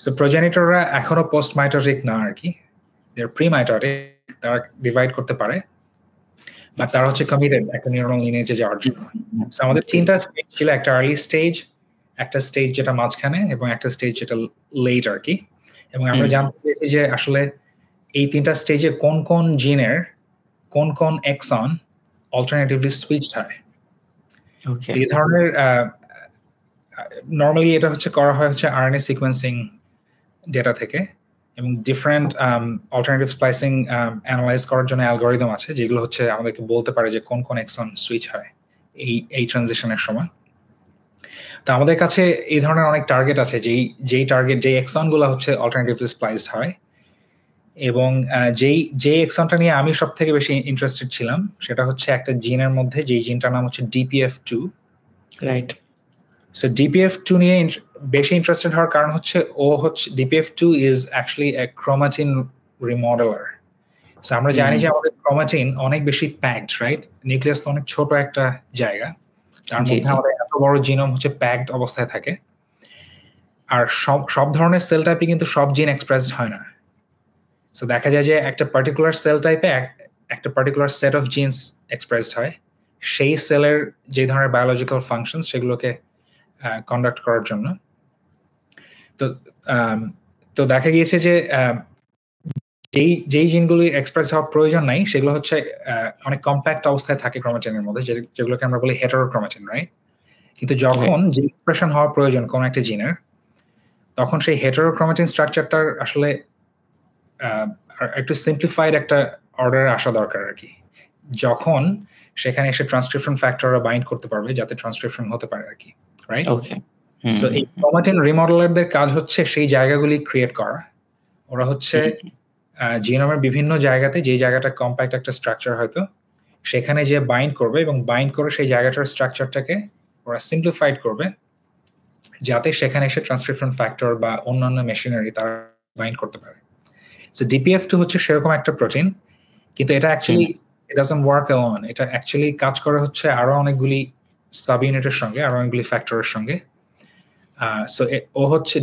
So প্রোজেনিটররা এখনো পোস্ট মাইটোটিক না আর কি, দে আর প্রি মাইটোটিক, তারা ডিভাইড করতে পারে, বাট তারা হচ্ছে কমিটেড একটা নিউরনাল লিনিয়েজে যাওয়ার জন্য। সো আমাদের তিনটা স্টেজ ছিল, একটা আর্লি স্টেজ, একটা স্টেজ যেটা মাঝখানে, এবং একটা স্টেজ যেটা লেট আর কি। এবং আমরা জানতে চেয়েছি যে আসলে এই তিনটা স্টেজে কোন কোন জিনের কোন কোন এক্সন অল্টারনেটিভলি সুইচড হয়। এই ধরনের নর্মালি এটা হচ্ছে করা হয় হচ্ছে আরএনএ সিকোয়েন্সিং ডেটা থেকে, এবং ডিফারেন্ট অল্টারনেটিভ স্প্লাইসিং অ্যানালাইজ করার জন্য অ্যালগরিদম আছে যেগুলো হচ্ছে আমাদেরকে বলতে পারে যে কোন কোন এক্সন সুইচ হয় এই ট্রানজিশনের সময়। তো আমাদের কাছে এই ধরনের অনেক টার্গেট আছে যেই এক্সন গুলো হচ্ছে অল্টারনেটিভলি স্প্লাইসড হয়, এবং যে এক্সনটা নিয়ে আমি সব থেকে বেশি ইন্টারেস্টেড ছিলাম সেটা হচ্ছে একটা জিনের মধ্যে, যেই জিনটার নাম হচ্ছে DPF2, রাইট? সো DPF2 নিয়ে বেশি ইন্টারেস্টেড হওয়ার কারণ হচ্ছে DPF2 is actually a chromatin remodeler. So আমরা জানি যে আমাদের ক্রোমাটিন অনেক বেশি প্যাকড, রাইট? নিউক্লিয়াস তো অনেক ছোট একটা জায়গা, তার মধ্যে আমাদের এত বড় জিনোম হচ্ছে প্যাকড অবস্থায় থাকে। আর সব ধরনের সেল টাইপে কিন্তু সব জিন এক্সপ্রেসড হয় না। সো দেখা যায় যে একটা পার্টিকুলার সেল টাইপে একটা particular set of genes expressed হয়, সেই সেলের যে ধরনের বায়োলজিক্যাল ফাংশন সেগুলোকে কন্ডাক্ট করার জন্য। তো দেখা গিয়েছে যে যেই জিনগুলি এক্সপ্রেস হওয়ার প্রয়োজন নাই সেগুলো হচ্ছে অনেক কম্প্যাক্ট অবস্থায় থাকে ক্রোমাটিনের মধ্যে, যেগুলোকে আমরা বলি হেটারোক্রোমাটিন, রাইট? কিন্তু যখন যে এক্সপ্রেশন হওয়ার প্রয়োজন কোন একটা জিনের, তখন সেই হেটারোক্রোমাটিন স্ট্রাকচারটার আসলে একটু সিম্পলিফাইড একটা অর্ডারে আসা দরকার আর কি, যখন সেখানে এসে ট্রান্সক্রিপশন ফ্যাক্টররা বাইন্ড করতে পারবে যাতে ট্রান্সক্রিপশন হতে পারে আর কি, রাইট? সো এই ক্রোমাটিন রিমডেলারদের কাজ হচ্ছে সেই জায়গাগুলি ক্রিয়েট করা। ওরা হচ্ছে জিনোমের বিভিন্ন জায়গাতে, যে জায়গাটা কম্প্যাক্ট একটা স্ট্রাকচার হয়তো, সেখানে যে বাইন্ড করবে এবং বাইন্ড করে সেই জায়গাটার স্ট্রাকচারটাকে ওরা সিম্পলিফাইড করবে যাতে সেখানে এসে ট্রান্সক্রিপশন ফ্যাক্টর বা অন্যান্য মেশিনারি তারা বাইন্ড করতে পারে। সো DPF2 হচ্ছে সেরকম একটা প্রোটিন, কিন্তু এটা actually it doesn't work alone. এটা অ্যাকচুয়ালি কাজ করে হচ্ছে আরো অনেকগুলি সাব ইউনিটের সঙ্গে, আরো অনেকগুলি ফ্যাক্টরের সঙ্গে। সো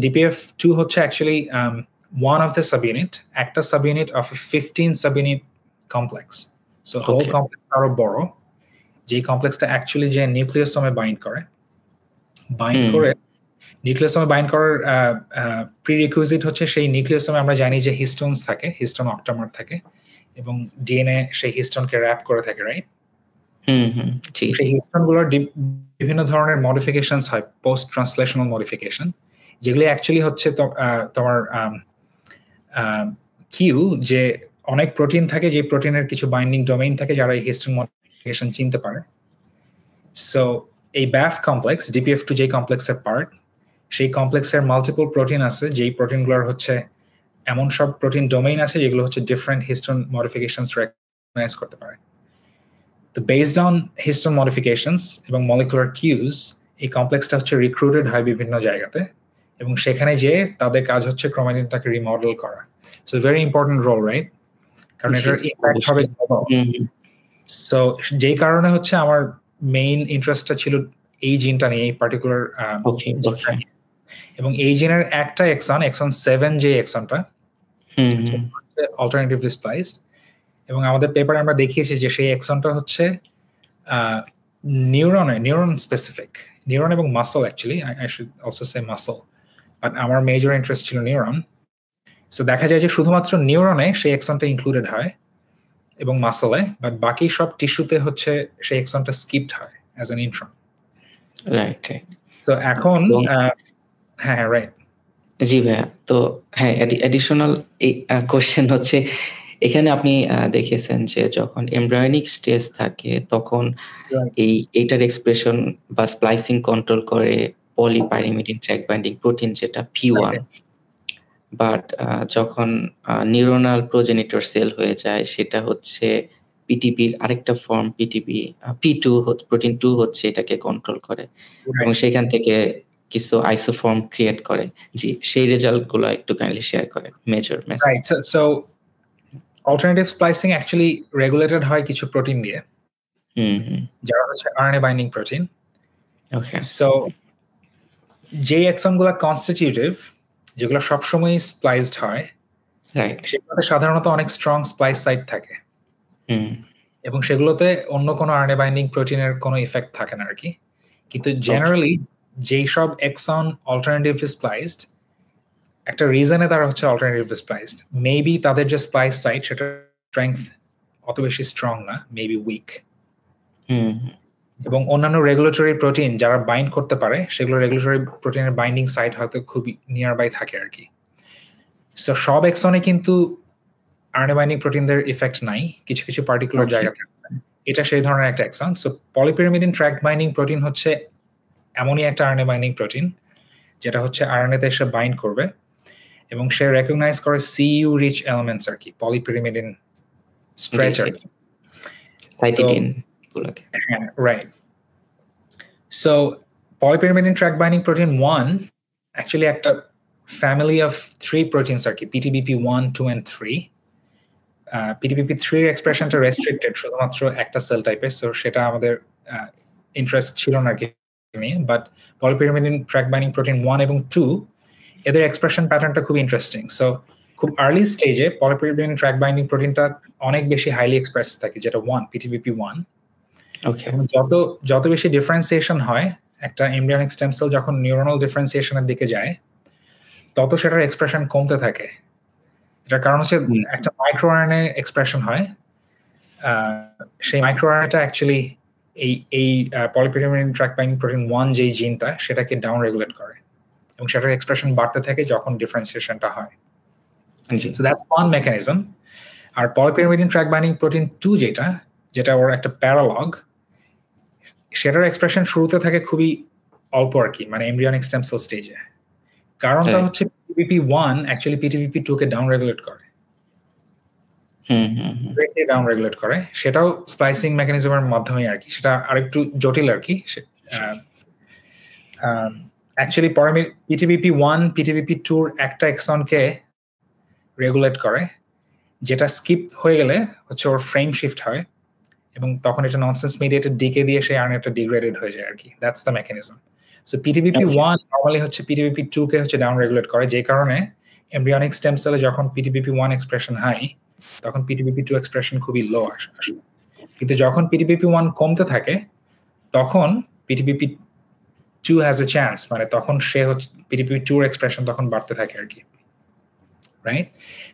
DPF2 হচ্ছে actually one of the subunit, একটা subunit of a 15 subunit complex. So whole complex আরো বড়, যে কমপ্লেক্সটা অ্যাকচুয়ালি যে নিউক্লিয়াসোমে বাইন্ড করে নিউক্লিয়াসোমে বাইন্ড করার প্রিরিকুইজিট হচ্ছে সেই নিউক্লিয়াসোমে আমরা জানি যে হিস্টোনস থাকে, হিস্টোন অক্টামার থাকে, এবং ডিএনএ সেই হিস্টোনকে র্যাপ করে থাকে, রাইট? সেই হিস্টোনগুলোর বিভিন্ন ধরনের মডিফিকেশনস হয়, পোস্ট ট্রান্সলেশনাল মডিফিকেশন, যেগুলি অ্যাকচুয়ালি হচ্ছে তোমার কিউ, যে অনেক প্রোটিন থাকে, যে প্রোটিনের কিছু বাইন্ডিং ডোমেইন থাকে যারা এই হিস্টোন মডিফিকেশন চিনতে পারে। সো এই BAF কমপ্লেক্স, DPF2 যে কমপ্লেক্সের পার্ট, সেই কমপ্লেক্সের মাল্টিপল প্রোটিন আছে, যেই প্রোটিনগুলোর হচ্ছে এমন সব প্রোটিন ডোমেইন আছে যেগুলো হচ্ছে ডিফারেন্ট হিস্টোন মডিফিকেশনস রেকগনাইজ করতে পারে। তো বেসড অন হিস্টোন মডিফিকেশনস এবং মলিকুলার কিউজ, এই কমপ্লেক্সটা হচ্ছে রিক্রুটেড হয় বিভিন্ন জায়গাতে, এবং সেখানে যে তাদের কাজ হচ্ছে ক্রোমাটিনটাকে রিমডেল করা। So very important role, right? কারণ এটার ইম্প্যাক্ট হবে গ্লোবাল। সো যেই কারণে হচ্ছে আমার মেইন ইন্টারেস্টটা ছিল এই জিনটা নিয়ে, এই পার্টিকুলার এবং এই জিনের একটা এক্সন 7 যে এক্সনটা অল্টারনেটিভলি স্প্লাইসড, এবং আমাদের পেপারে আমরা দেখিয়েছি যে সেই এক্সনটা হচ্ছে নিউরন স্পেসিফিক, নিউরন এবং muscle, actually I should also say muscle, but আমার মেজর ইন্টারেস্ট ছিল নিউরন। সো দেখা যায় যে শুধুমাত্র নিউরনে সেই এক্সনটা ইনক্লুডেড হয় এবং মাসলে, বাট বাকি সব টিস্যুতে হচ্ছে সেই এক্সনটা স্কিপড হয় as an intron, right? So এখন হ্যাঁ, রাইট, জি ভাইয়া। তো হ্যাঁ, অ্যাডিশনাল এই কোশ্চেন হচ্ছে, এখানে আপনি দেখেছেন যে যখন এমব্রায়োনিক স্টেজ থাকে তখন এইটার এক্সপ্রেশন বা স্প্লাইসিং কন্ট্রোল করে পলিপাইরিমিডিন ট্র্যাক বাইন্ডিং প্রোটিন, যেটা P1, বাট যখন নিউরোনাল প্রোজেনিটর সেল হয়ে যায় সেটা হচ্ছে পিটিপির আরেকটা ফর্ম, P2 প্রোটিন 2 হচ্ছে এটাকে কন্ট্রোল করে, এবং সেখান থেকে কিছু আইসোফর্ম ক্রিয়েট করে। জি, সেই রেজাল্টগুলো একটু কাইন্ডলি শেয়ার করে major message. Right. So alternative splicing actually regulated হয় কিছু প্রোটিন দিয়ে, যারা হচ্ছে আরএনএ বাইন্ডিং প্রোটিন। ওকে, সো যে এক্সনগুলো কনস্টিটিউটিভ, যেগুলো সবসময় স্প্লাইসড হয়, রাইট। সেগুলোতে সাধারণত অনেক স্ট্রং স্প্লাইস সাইট থাকে এবং সেগুলোতে অন্য কোনো আরএনএ বাইন্ডিং প্রোটিনের কোনো ইফেক্ট থাকে না আর কি। কিন্তু জেনারেলি যেই সব এক্সন অল্টারনেটিভলি স্প্লাইসড, একটা রিজনে তারা হচ্ছে অল্টারনেটিভলি স্প্লাইসড, মেবি তাদের যে স্প্লাইস সাইট সেটার স্ট্রেংথ অত বেশি স্ট্রং না, মেবি উইক। এবং অন্যান্য রেগুলেটরি প্রোটিন যারা বাইন্ড করতে পারে সেগুলো রেগুলেটরি প্রোটিনের বাইন্ডিং সাইট হয়তো খুবই নিয়ার বাই থাকে আর কি। সো সব এক্সনে কিন্তু আরএনএ বাইন্ডিং প্রোটিনদের ইফেক্ট নাই, কিছু কিছু পার্টিকুলার জায়গাতে আছে। এটা সেই ধরনের একটা exon. So polypyrimidine tract binding protein হচ্ছে এমনই একটা আরএনএ বাইন্ডিং প্রোটিন যেটা হচ্ছে আরএনএতে এসে বাইন্ড করবে এবং সে রেকগনাইজ করে সিইউ রিচ এলিমেন্টস আর কি, পলিপিরামিডিন স্ট্রেচ আর কি, সাইটিডিন গুলোকে। হ্যাঁ, right. So polypyrimidine tract binding protein 1 actually একটা ফ্যামিলি অফ 3 প্রোটিনস আর কি, PTBP1, 2 and 3। PTBP3 এর এক্সপ্রেশনটা রেস্ট্রিক্টেড শুধুমাত্র একটা সেল টাইপে, সো সেটা আমাদের ইন্টারেস্ট ছিল না আর কি নিয়ে। বাট পলিপিরামিডিন ট্র্যাক বাইন্ডিং প্রোটিন 1 এবং 2 এদের এক্সপ্রেশন প্যাটার্নটা খুব ইন্টারেস্টিং। সো খুব আর্লি স্টেজে পলিপিরামিডিন ট্র্যাক বাইন্ডিং প্রোটিনটা অনেক বেশি হাইলি এক্সপ্রেস থাকে, যেটা 1, PTBP1। ওকে। যত বেশি ডিফারেন্সিয়েশন হয়, একটা এমব্রিয়নিক স্টেম সেল যখন নিউরনাল ডিফারেন্সিয়েশনের দিকে যায় তত সেটার এক্সপ্রেশন কমতে থাকে। এটার কারণ হচ্ছে একটা মাইক্রো আরএনএ এক্সপ্রেশন হয়, সেই মাইক্রো আরএনএটা অ্যাকচুয়ালি এই পলিপিরামিডিন ট্র্যাক বাইন্ডিং প্রোটিন 1 যেই জিনটা সেটাকে ডাউন রেগুলেট করে এবং সেটার এক্সপ্রেশন বাড়তে থাকে যখন ডিফারেন্সিয়েশনটা হয়। So that's one mechanism. আর পলিপিরামিডিন ট্র্যাক বাইন্ডিং প্রোটিন 2 যেটা ওর একটা প্যারালগ, সেটার এক্সপ্রেশন শুরুতে থাকে খুবই অল্প আর কি, মানে এমব্রিয়নিক স্টেম সেল স্টেজে। কারণটা হচ্ছে PTBP1 অ্যাকচুয়ালি PTBP2 কে ডাউন রেগুলেট করে, ডাউন রেগুলেট করে, সেটাও স্প্লাইসিং মেকানিজমের মাধ্যমে আর কি। সেটা আরেকটু জটিল আর কি। অ্যাকচুয়ালি PTBP1 PTBP2 একটা এক্সনকে রেগুলেট করে, যেটা স্কিপ হয়ে গেলে হচ্ছে ওর ফ্রেম শিফট হয় এবং তখন এটা ননসেন্স মিডিয়েটেড ডিকে দিয়ে সেই আরএনএটা ডিগ্রেডেড হয়ে যায় আর কি। That's the mechanism. So PTBP1 normally হচ্ছে PTBP2 কে হচ্ছে ডাউন রেগুলেট করে, যে কারণে এমব্রিয়নিক স্টেম সেলে যখন PTBP1 এক্সপ্রেশন হাই তখন PTBP2 এক্সপ্রেশন খুবই লো আসে। কিন্তু যখন PTBP1 কমতে থাকে তখন PTBP2 হ্যাজ এ চান্স, মানে তখন সে হচ্ছে PTBP2 এর এক্সপ্রেশন তখন বাড়তে থাকে আর কি, রাইট?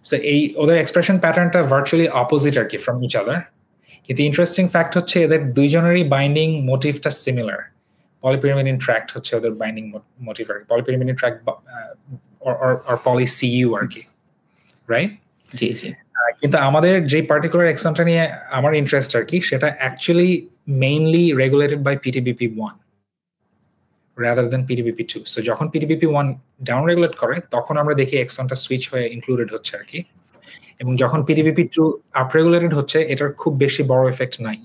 সো এই ওদের এক্সপ্রেশন প্যাটার্নটা ভার্চুয়ালি অপোজিট আর কি ফ্রম ইচ আদার। কিন্তু ইন্টারেস্টিং ফ্যাক্ট হচ্ছে এদের দুইজনেরই বাইন্ডিং মোটিভটা সিমিলার। পলিপিরামিডিন ট্র্যাক্ট হচ্ছে ওদের বাইন্ডিং মোটিভ আর কি, পলিপিরামিডিন ট্র্যাক্ট or poly-CU আর কি, রাইট? জি জি। কিন্তু আমাদের যে পার্টিকুলার এক্সনটা নিয়ে আমার ইন্টারেস্ট আর কি, সেটা actually mainly regulated by PTBP1 rather than PTBP2। So যখন PTBP1 ডাউন রেগুলেট করে তখন আমরা দেখি এক্সনটা সুইচ হয়ে ইনক্লুডেড হচ্ছে আর কি, এবং যখন PTBP2 আপ রেগুলেটেড হচ্ছে এটার খুব বেশি বড় এফেক্ট নাই।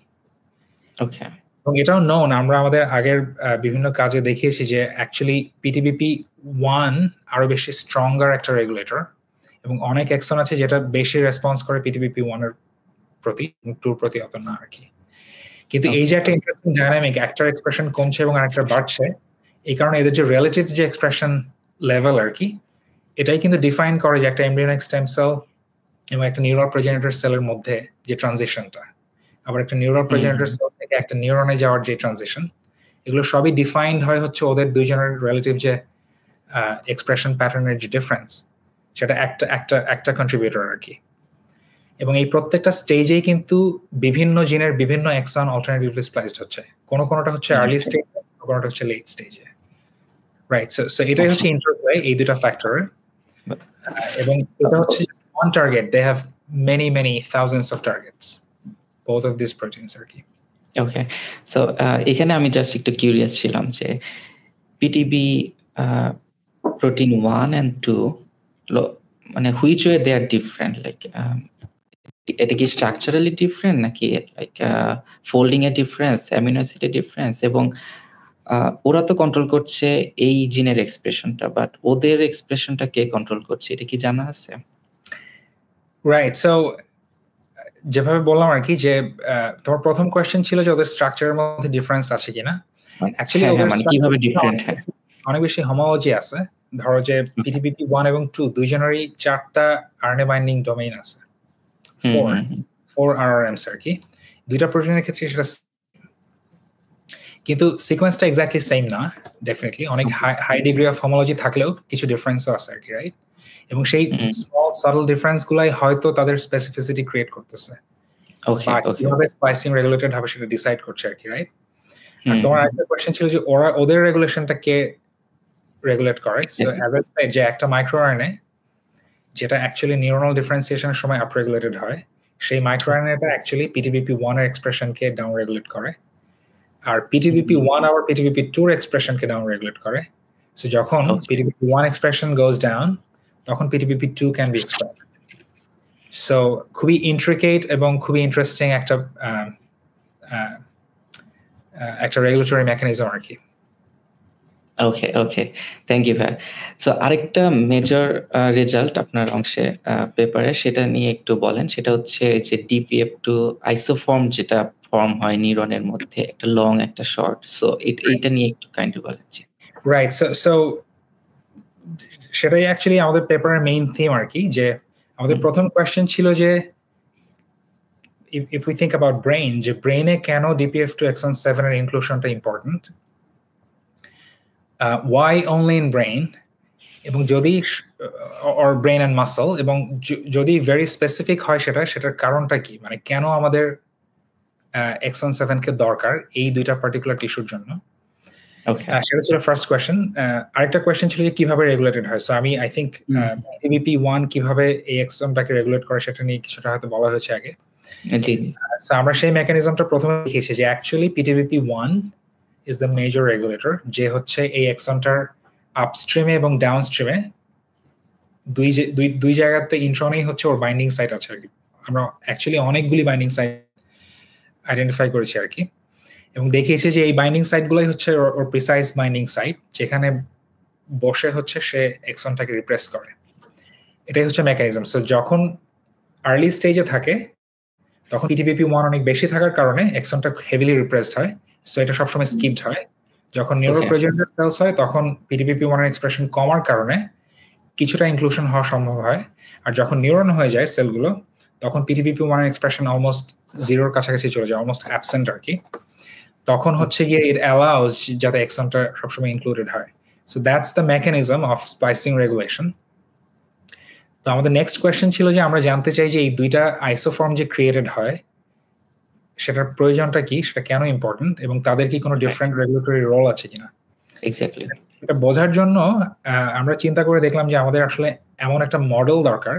ওকে। এবং এটাও নোন, আমরা আমাদের আগের বিভিন্ন কাজে দেখিয়েছি যে অ্যাকচুয়ালি PTBP1 আরো বেশি স্ট্রঙ্গার একটা রেগুলেটর এবং অনেক এক্সন আছে যেটা বেশি রেসপন্স করে PTBP1 এর প্রতি, 2 প্রতি অত না আর কি। কিন্তু এই যে একটা ইন্টারেস্টিং ডায়নামিক, একটার এক্সপ্রেশন কমছে এবং আরেকটা বাড়ছে, এই কারণে এদের যে রিলেটিভ যে এক্সপ্রেশন লেভেল আর কি, এটাই কিন্তু ডিফাইন করে যে একটা এমব্রিয়নিক স্টেম সেল এবং একটা নিউরাল প্রোজেনিটর সেলের মধ্যে যে ট্রানজিশনটা, আবার একটা নিউরাল প্রোজেনিটর সেল থেকে একটা নিউরনে যাওয়ার যে ট্রানজিশন, এগুলো সবই ডিফাইন্ড হয় হচ্ছে ওদের দুইজনের রিলেটিভ যে এক্সপ্রেশন প্যাটার্নের যে ডিফারেন্স, সেটা একটা কন্ট্রিবিউটর আর কি। এবং এই প্রত্যেকটা স্টেজেই কিন্তু বিভিন্ন জিনের বিভিন্ন এক্সন অল্টারনেটিভলি স্প্লাইসড হচ্ছে, কোনোটা হচ্ছে আর্লি স্টেজ, কোনোটা হচ্ছে লেট স্টেজে, রাইট? সো এটাই হচ্ছে ইন্টারপ্লে এই দুটো ফ্যাক্টরের। এবং এটা হচ্ছে one target, they have many thousands of targets, both of these proteins আর কি। ওকে। সো এখানে আমি জাস্ট একটু কিউরিয়াস ছিলাম যে PTB protein 1 and 2 মানে which way they are different, like এটা কি স্ট্রাকচারালি ডিফারেন্ট নাকি like folding a difference, amino অ্যাসিডে ডিফারেন্স, এবং ওরা তো কন্ট্রোল করছে এই জিনের এক্সপ্রেশনটা, বাট ওদের এক্সপ্রেশনটা কে কন্ট্রোল করছে এটা কি জানা আছে? রাইট। সো যেভাবে বললাম আর কি যে তোমার প্রথম কোয়েশ্চেন ছিল যে ওদের স্ট্রাকচারের মধ্যে ডিফারেন্স আছে কিনা। অ্যাকচুয়ালি মানে কিভাবে ডিফারেন্ট? অনেক বেশি হোমোলজি আছে ধরো যে PTBP1 এবং 2 দুইজনেরই 4টা RNA বাইন্ডিং ডোমেইন আছে, 4 RRMs আর কি, দুইটা প্রোটিনের ক্ষেত্রে সেটা, কিন্তু সিকোয়েন্সটা এক্স্যাক্টলি সেম না, ডেফিনেটলি অনেক হাই ডিগ্রি অফ হোমোলজি থাকলেও কিছু ডিফারেন্সও আছে আর কি, রাইট? এবং সেই স্মল সাটল ডিফারেন্স গুলাই হয়তো তাদের স্পেসিফিসিটি ক্রিয়েট করতেছে, বা কিভাবে স্পাইসিং রেগুলেটেড হবে সেটা ডিসাইড করছে আর কি, রাইট? আর তোমার আরেকটা কোয়েশ্চেন ছিল যে ওদের রেগুলেশনটা কে রেগুলেট করে। সো অ্যাজ আই সেড, যে একটা মাইক্রো আরএনএ যেটা অ্যাকচুয়ালি নিউরনাল ডিফারেন্সিয়েশনের সময় আপ রেগুলেটেড হয়, সেই মাইক্রো আরএনএটা অ্যাকচুয়ালি PTBP1 এর এক্সপ্রেশনকে ডাউন রেগুলেট করে, আর PTBP1 আবার PTBP2 এর এক্সপ্রেশনকে ডাউন রেগুলেট করে। সো যখন PTBP1 এক্সপ্রেশন গোজ ডাউন, তখন PTBP2 can be expressed. So খুবই ইন্ট্রিকেট এবং খুবই ইন্টারেস্টিং একটা রেগুলেটরি মেকানিজম আর কি। ওকে, থ্যাংক ইউ ভাই। সো আরেকটা মেজর রেজাল্ট আপনার অংশে পেপারে, সেটা নিয়ে একটু বলেন। সেটা হচ্ছে যে DPF2 আইসোফর্ম যেটা ফর্ম হয় নিউরনের মধ্যে, একটা লং একটা শর্ট। সো এইটা নিয়ে একটু কাইন্ডলি বলেন। রাইট, সো সেটাই অ্যাকচুয়ালি আমাদের পেপারের মেইন থিম আর কি, যে আমাদের প্রথম কোয়েশ্চেন ছিল যে if we think about brain, যে ব্রেইনে কেন DPF2 exon 7 এর ইনক্লুশনটা important, why only in brain, এবং যদি or brain and muscle, এবং যদি ভেরি স্পেসিফিক হয় সেটার কারণটা কি, মানে কেন আমাদের exon 7 কে দরকার এই দুইটা পার্টিকুলার টিস্যুর জন্য। সেটা ছিল ফার্স্ট কোয়েশ্চেন। আরেকটা কোয়েশ্চেন ছিল যে কিভাবে রেগুলেটেড হয়। সো আই থিঙ্ক PTBP1 কিভাবে এই এক্সনটাকে রেগুলেট করে সেটা নিয়ে কিছুটা হয়তো বলা হয়েছে আগে। সো আমরা সেই মেকানিজমটা প্রথমে দেখিয়েছি যে actually PTBP1 is the major regulator, যে হচ্ছে এই এক্সনটার আপস্ট্রিমে এবং ডাউনস্ট্রিমে দুই জায়গাতে ইন্ট্রনেই হচ্ছে ওর বাইন্ডিং সাইট আছে আর কি। আমরা অ্যাকচুয়ালি অনেকগুলি বাইন্ডিং সাইট আইডেন্টিফাই করেছি আর কি, এবং দেখিয়েছে যে এই বাইন্ডিং সাইটগুলোই হচ্ছে ওর প্রিসাইজ বাইন্ডিং সাইট, যেখানে বসে হচ্ছে সে এক্সনটাকে রিপ্রেস করে। এটাই হচ্ছে মেকানিজম। সো যখন আর্লি স্টেজে থাকে তখন PTBP1 অনেক বেশি থাকার কারণে এক্সনটা হেভিলি রিপ্রেসড হয়, সো এটা সবসময় স্কিপড হয়। যখন নিউরোপ্রোজেনিটর সেলস হয় তখন PTBP1 এর এক্সপ্রেশন কমার কারণে কিছুটা ইনক্লুশন হওয়া সম্ভব হয়, আর যখন নিউরন হয়ে যায় সেলগুলো তখন PTBP1 এর এক্সপ্রেশন অলমোস্ট জিরোর কাছাকাছি চলে যায়, অলমোস্ট অ্যাবসেন্ট আর কি। তখন হচ্ছে গিয়ে ইট অ্যালাউজ যাতে এক্সনটা সবসময় ইনক্লুডেড হয়। So that's the mechanism of splicing regulation. তো আমাদের নেক্সট কোয়েশ্চেন ছিল যে আমরা জানতে চাই যে এই দুইটা আইসোফর্ম যে ক্রিয়েটেড হয় সেটার প্রয়োজনটা কি, সেটা কেন ইম্পর্টেন্ট, এবং তাদের কি কোনো ডিফারেন্ট রেগুলেটরি রোল আছে কিনা। এক্স্যাক্টলি এটা বোঝার জন্য আমরা চিন্তা করে দেখলাম যে আমাদের আসলে এমন একটা মডেল দরকার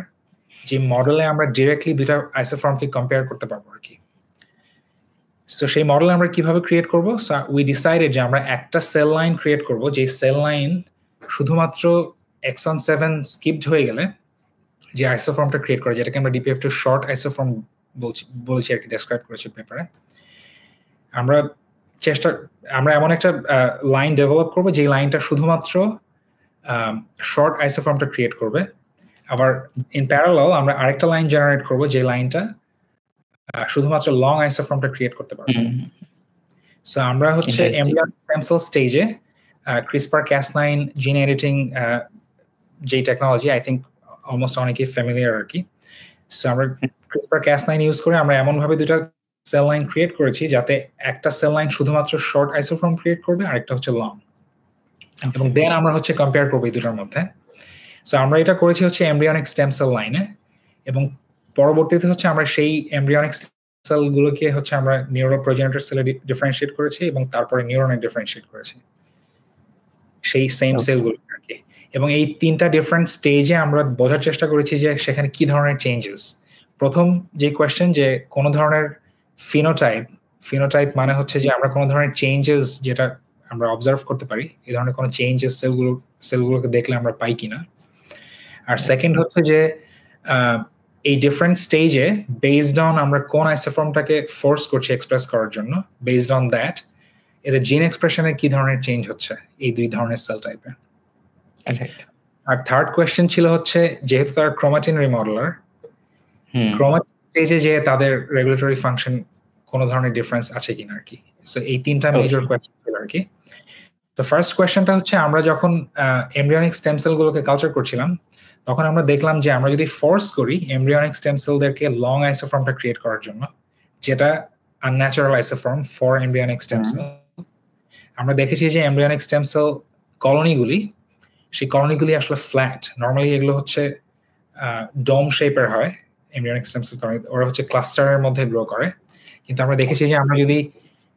যে মডেলে আমরা ডিরেক্টলি দুইটা আইসোফর্মকে কম্পেয়ার করতে পারবো আর কি। সো সেই মডেল আমরা কিভাবে ক্রিয়েট করবো? সো উই ডিসাইডেড যে আমরা একটা সেল লাইন ক্রিয়েট করবো, যে সেল লাইন শুধুমাত্র exon 7 স্কিপড হয়ে গেলে যে আইসোফর্মটা ক্রিয়েট করে, যেটাকে আমরা DPF2 শর্ট আইসোফর্ম বলছি আর কি, ডেসক্রাইব করেছি পেপারে। আমরা এমন একটা লাইন ডেভেলপ করবো যে লাইনটা শুধুমাত্র শর্ট আইসোফর্মটা ক্রিয়েট করবে। আবার ইন প্যারালাল আমরা আরেকটা লাইন জেনারেট করবো যে লাইনটা শুধুমাত্র লং আইসোফর্মটা ক্রিয়েট করতে পারবে। সো আমরা হচ্ছে এমব্রিয়নিক স্টেম সেল স্টেজে CRISPR-Cas9 জিন এডিটিং যে টেকনোলজি, আই থিঙ্ক অলমোস্ট অনেকেই ফ্যামিলিয়ার আর কি। সো আমরা CRISPR-Cas9 ইউজ করে আমরা এমনভাবে দুইটা সেল লাইন ক্রিয়েট করেছি যাতে একটা সেল লাইন শুধুমাত্র শর্ট আইসোফর্ম ক্রিয়েট করবে, আরেকটা হচ্ছে লং, এবং দেন আমরা হচ্ছে কম্পেয়ার করবো এই দুটার মধ্যে। সো আমরা এটা করেছি হচ্ছে এমব্রিয়নিক স্টেম সেল লাইনে, এবং পরবর্তীতে হচ্ছে আমরা সেই এমব্রিয়নিক সেলগুলোকে হচ্ছে আমরা নিউরোপ্রোজেনিটর সেলে ডিফারেন্সিয়েট করেছি, এবং তারপরে নিউরনে ডিফারেন্সিয়েট করেছি সেই সেম সেলগুলো আর কি। এবং এই তিনটা ডিফারেন্ট স্টেজে আমরা বোঝার চেষ্টা করেছি যে সেখানে কি ধরনের চেঞ্জেস। প্রথম যে কোয়েশ্চেন, যে কোনো ধরনের ফিনোটাইপ মানে হচ্ছে যে আমরা কোনো ধরনের চেঞ্জেস যেটা আমরা অবজার্ভ করতে পারি, এই ধরনের কোনো চেঞ্জেস সেলগুলোকে দেখলে আমরা পাই কিনা। আর সেকেন্ড হচ্ছে যে এই ডিফারেন্ট স্টেজে বেসড অন আমরা কোন আইসোফর্মটাকে ফোর্স করছি এক্সপ্রেস করার জন্য, বেসড অন দ্যাট এদের জিন এক্সপ্রেশনে কি ধরনের চেঞ্জ হচ্ছে এই দুই ধরনের সেল টাইপে। আর থার্ড কোয়েশ্চেন ছিল হচ্ছে, যেহেতু তারা ক্রোমাটিন রিমডেলার, ক্রোমাটিন স্টেজে যে তাদের রেগুলেটরি ফাংশন কোনো ধরনের ডিফারেন্স আছে কিনা আর কি। সো এই তিনটা মেজর কোয়েশ্চেন ছিল আর কি। তো ফার্স্ট কোয়েশ্চেনটা হচ্ছে আমরা যখন এমব্রিয়নিক স্টেম সেলগুলোকে কালচার করছিলাম তখন আমরা দেখলাম যে আমরা যদি ফোর্স করি এমব্রিয়নিক স্টেম সেলদেরকে লং আইসোফর্মটা ক্রিয়েট করার জন্য, যেটা unnatural isoform for embryonic stem cell, আমরা দেখেছি যে এমব্রিয়নিক স্টেম সেল কলোনিগুলি, সেই কলোনিগুলি আসলে ফ্ল্যাট। নর্মালি এগুলো হচ্ছে ডোম শেপের হয় এমব্রিয়নিক স্টেম সেল কলোনি, ওরা হচ্ছে ক্লাস্টারের মধ্যে গ্রো করে। কিন্তু আমরা দেখেছি যে আমরা যদি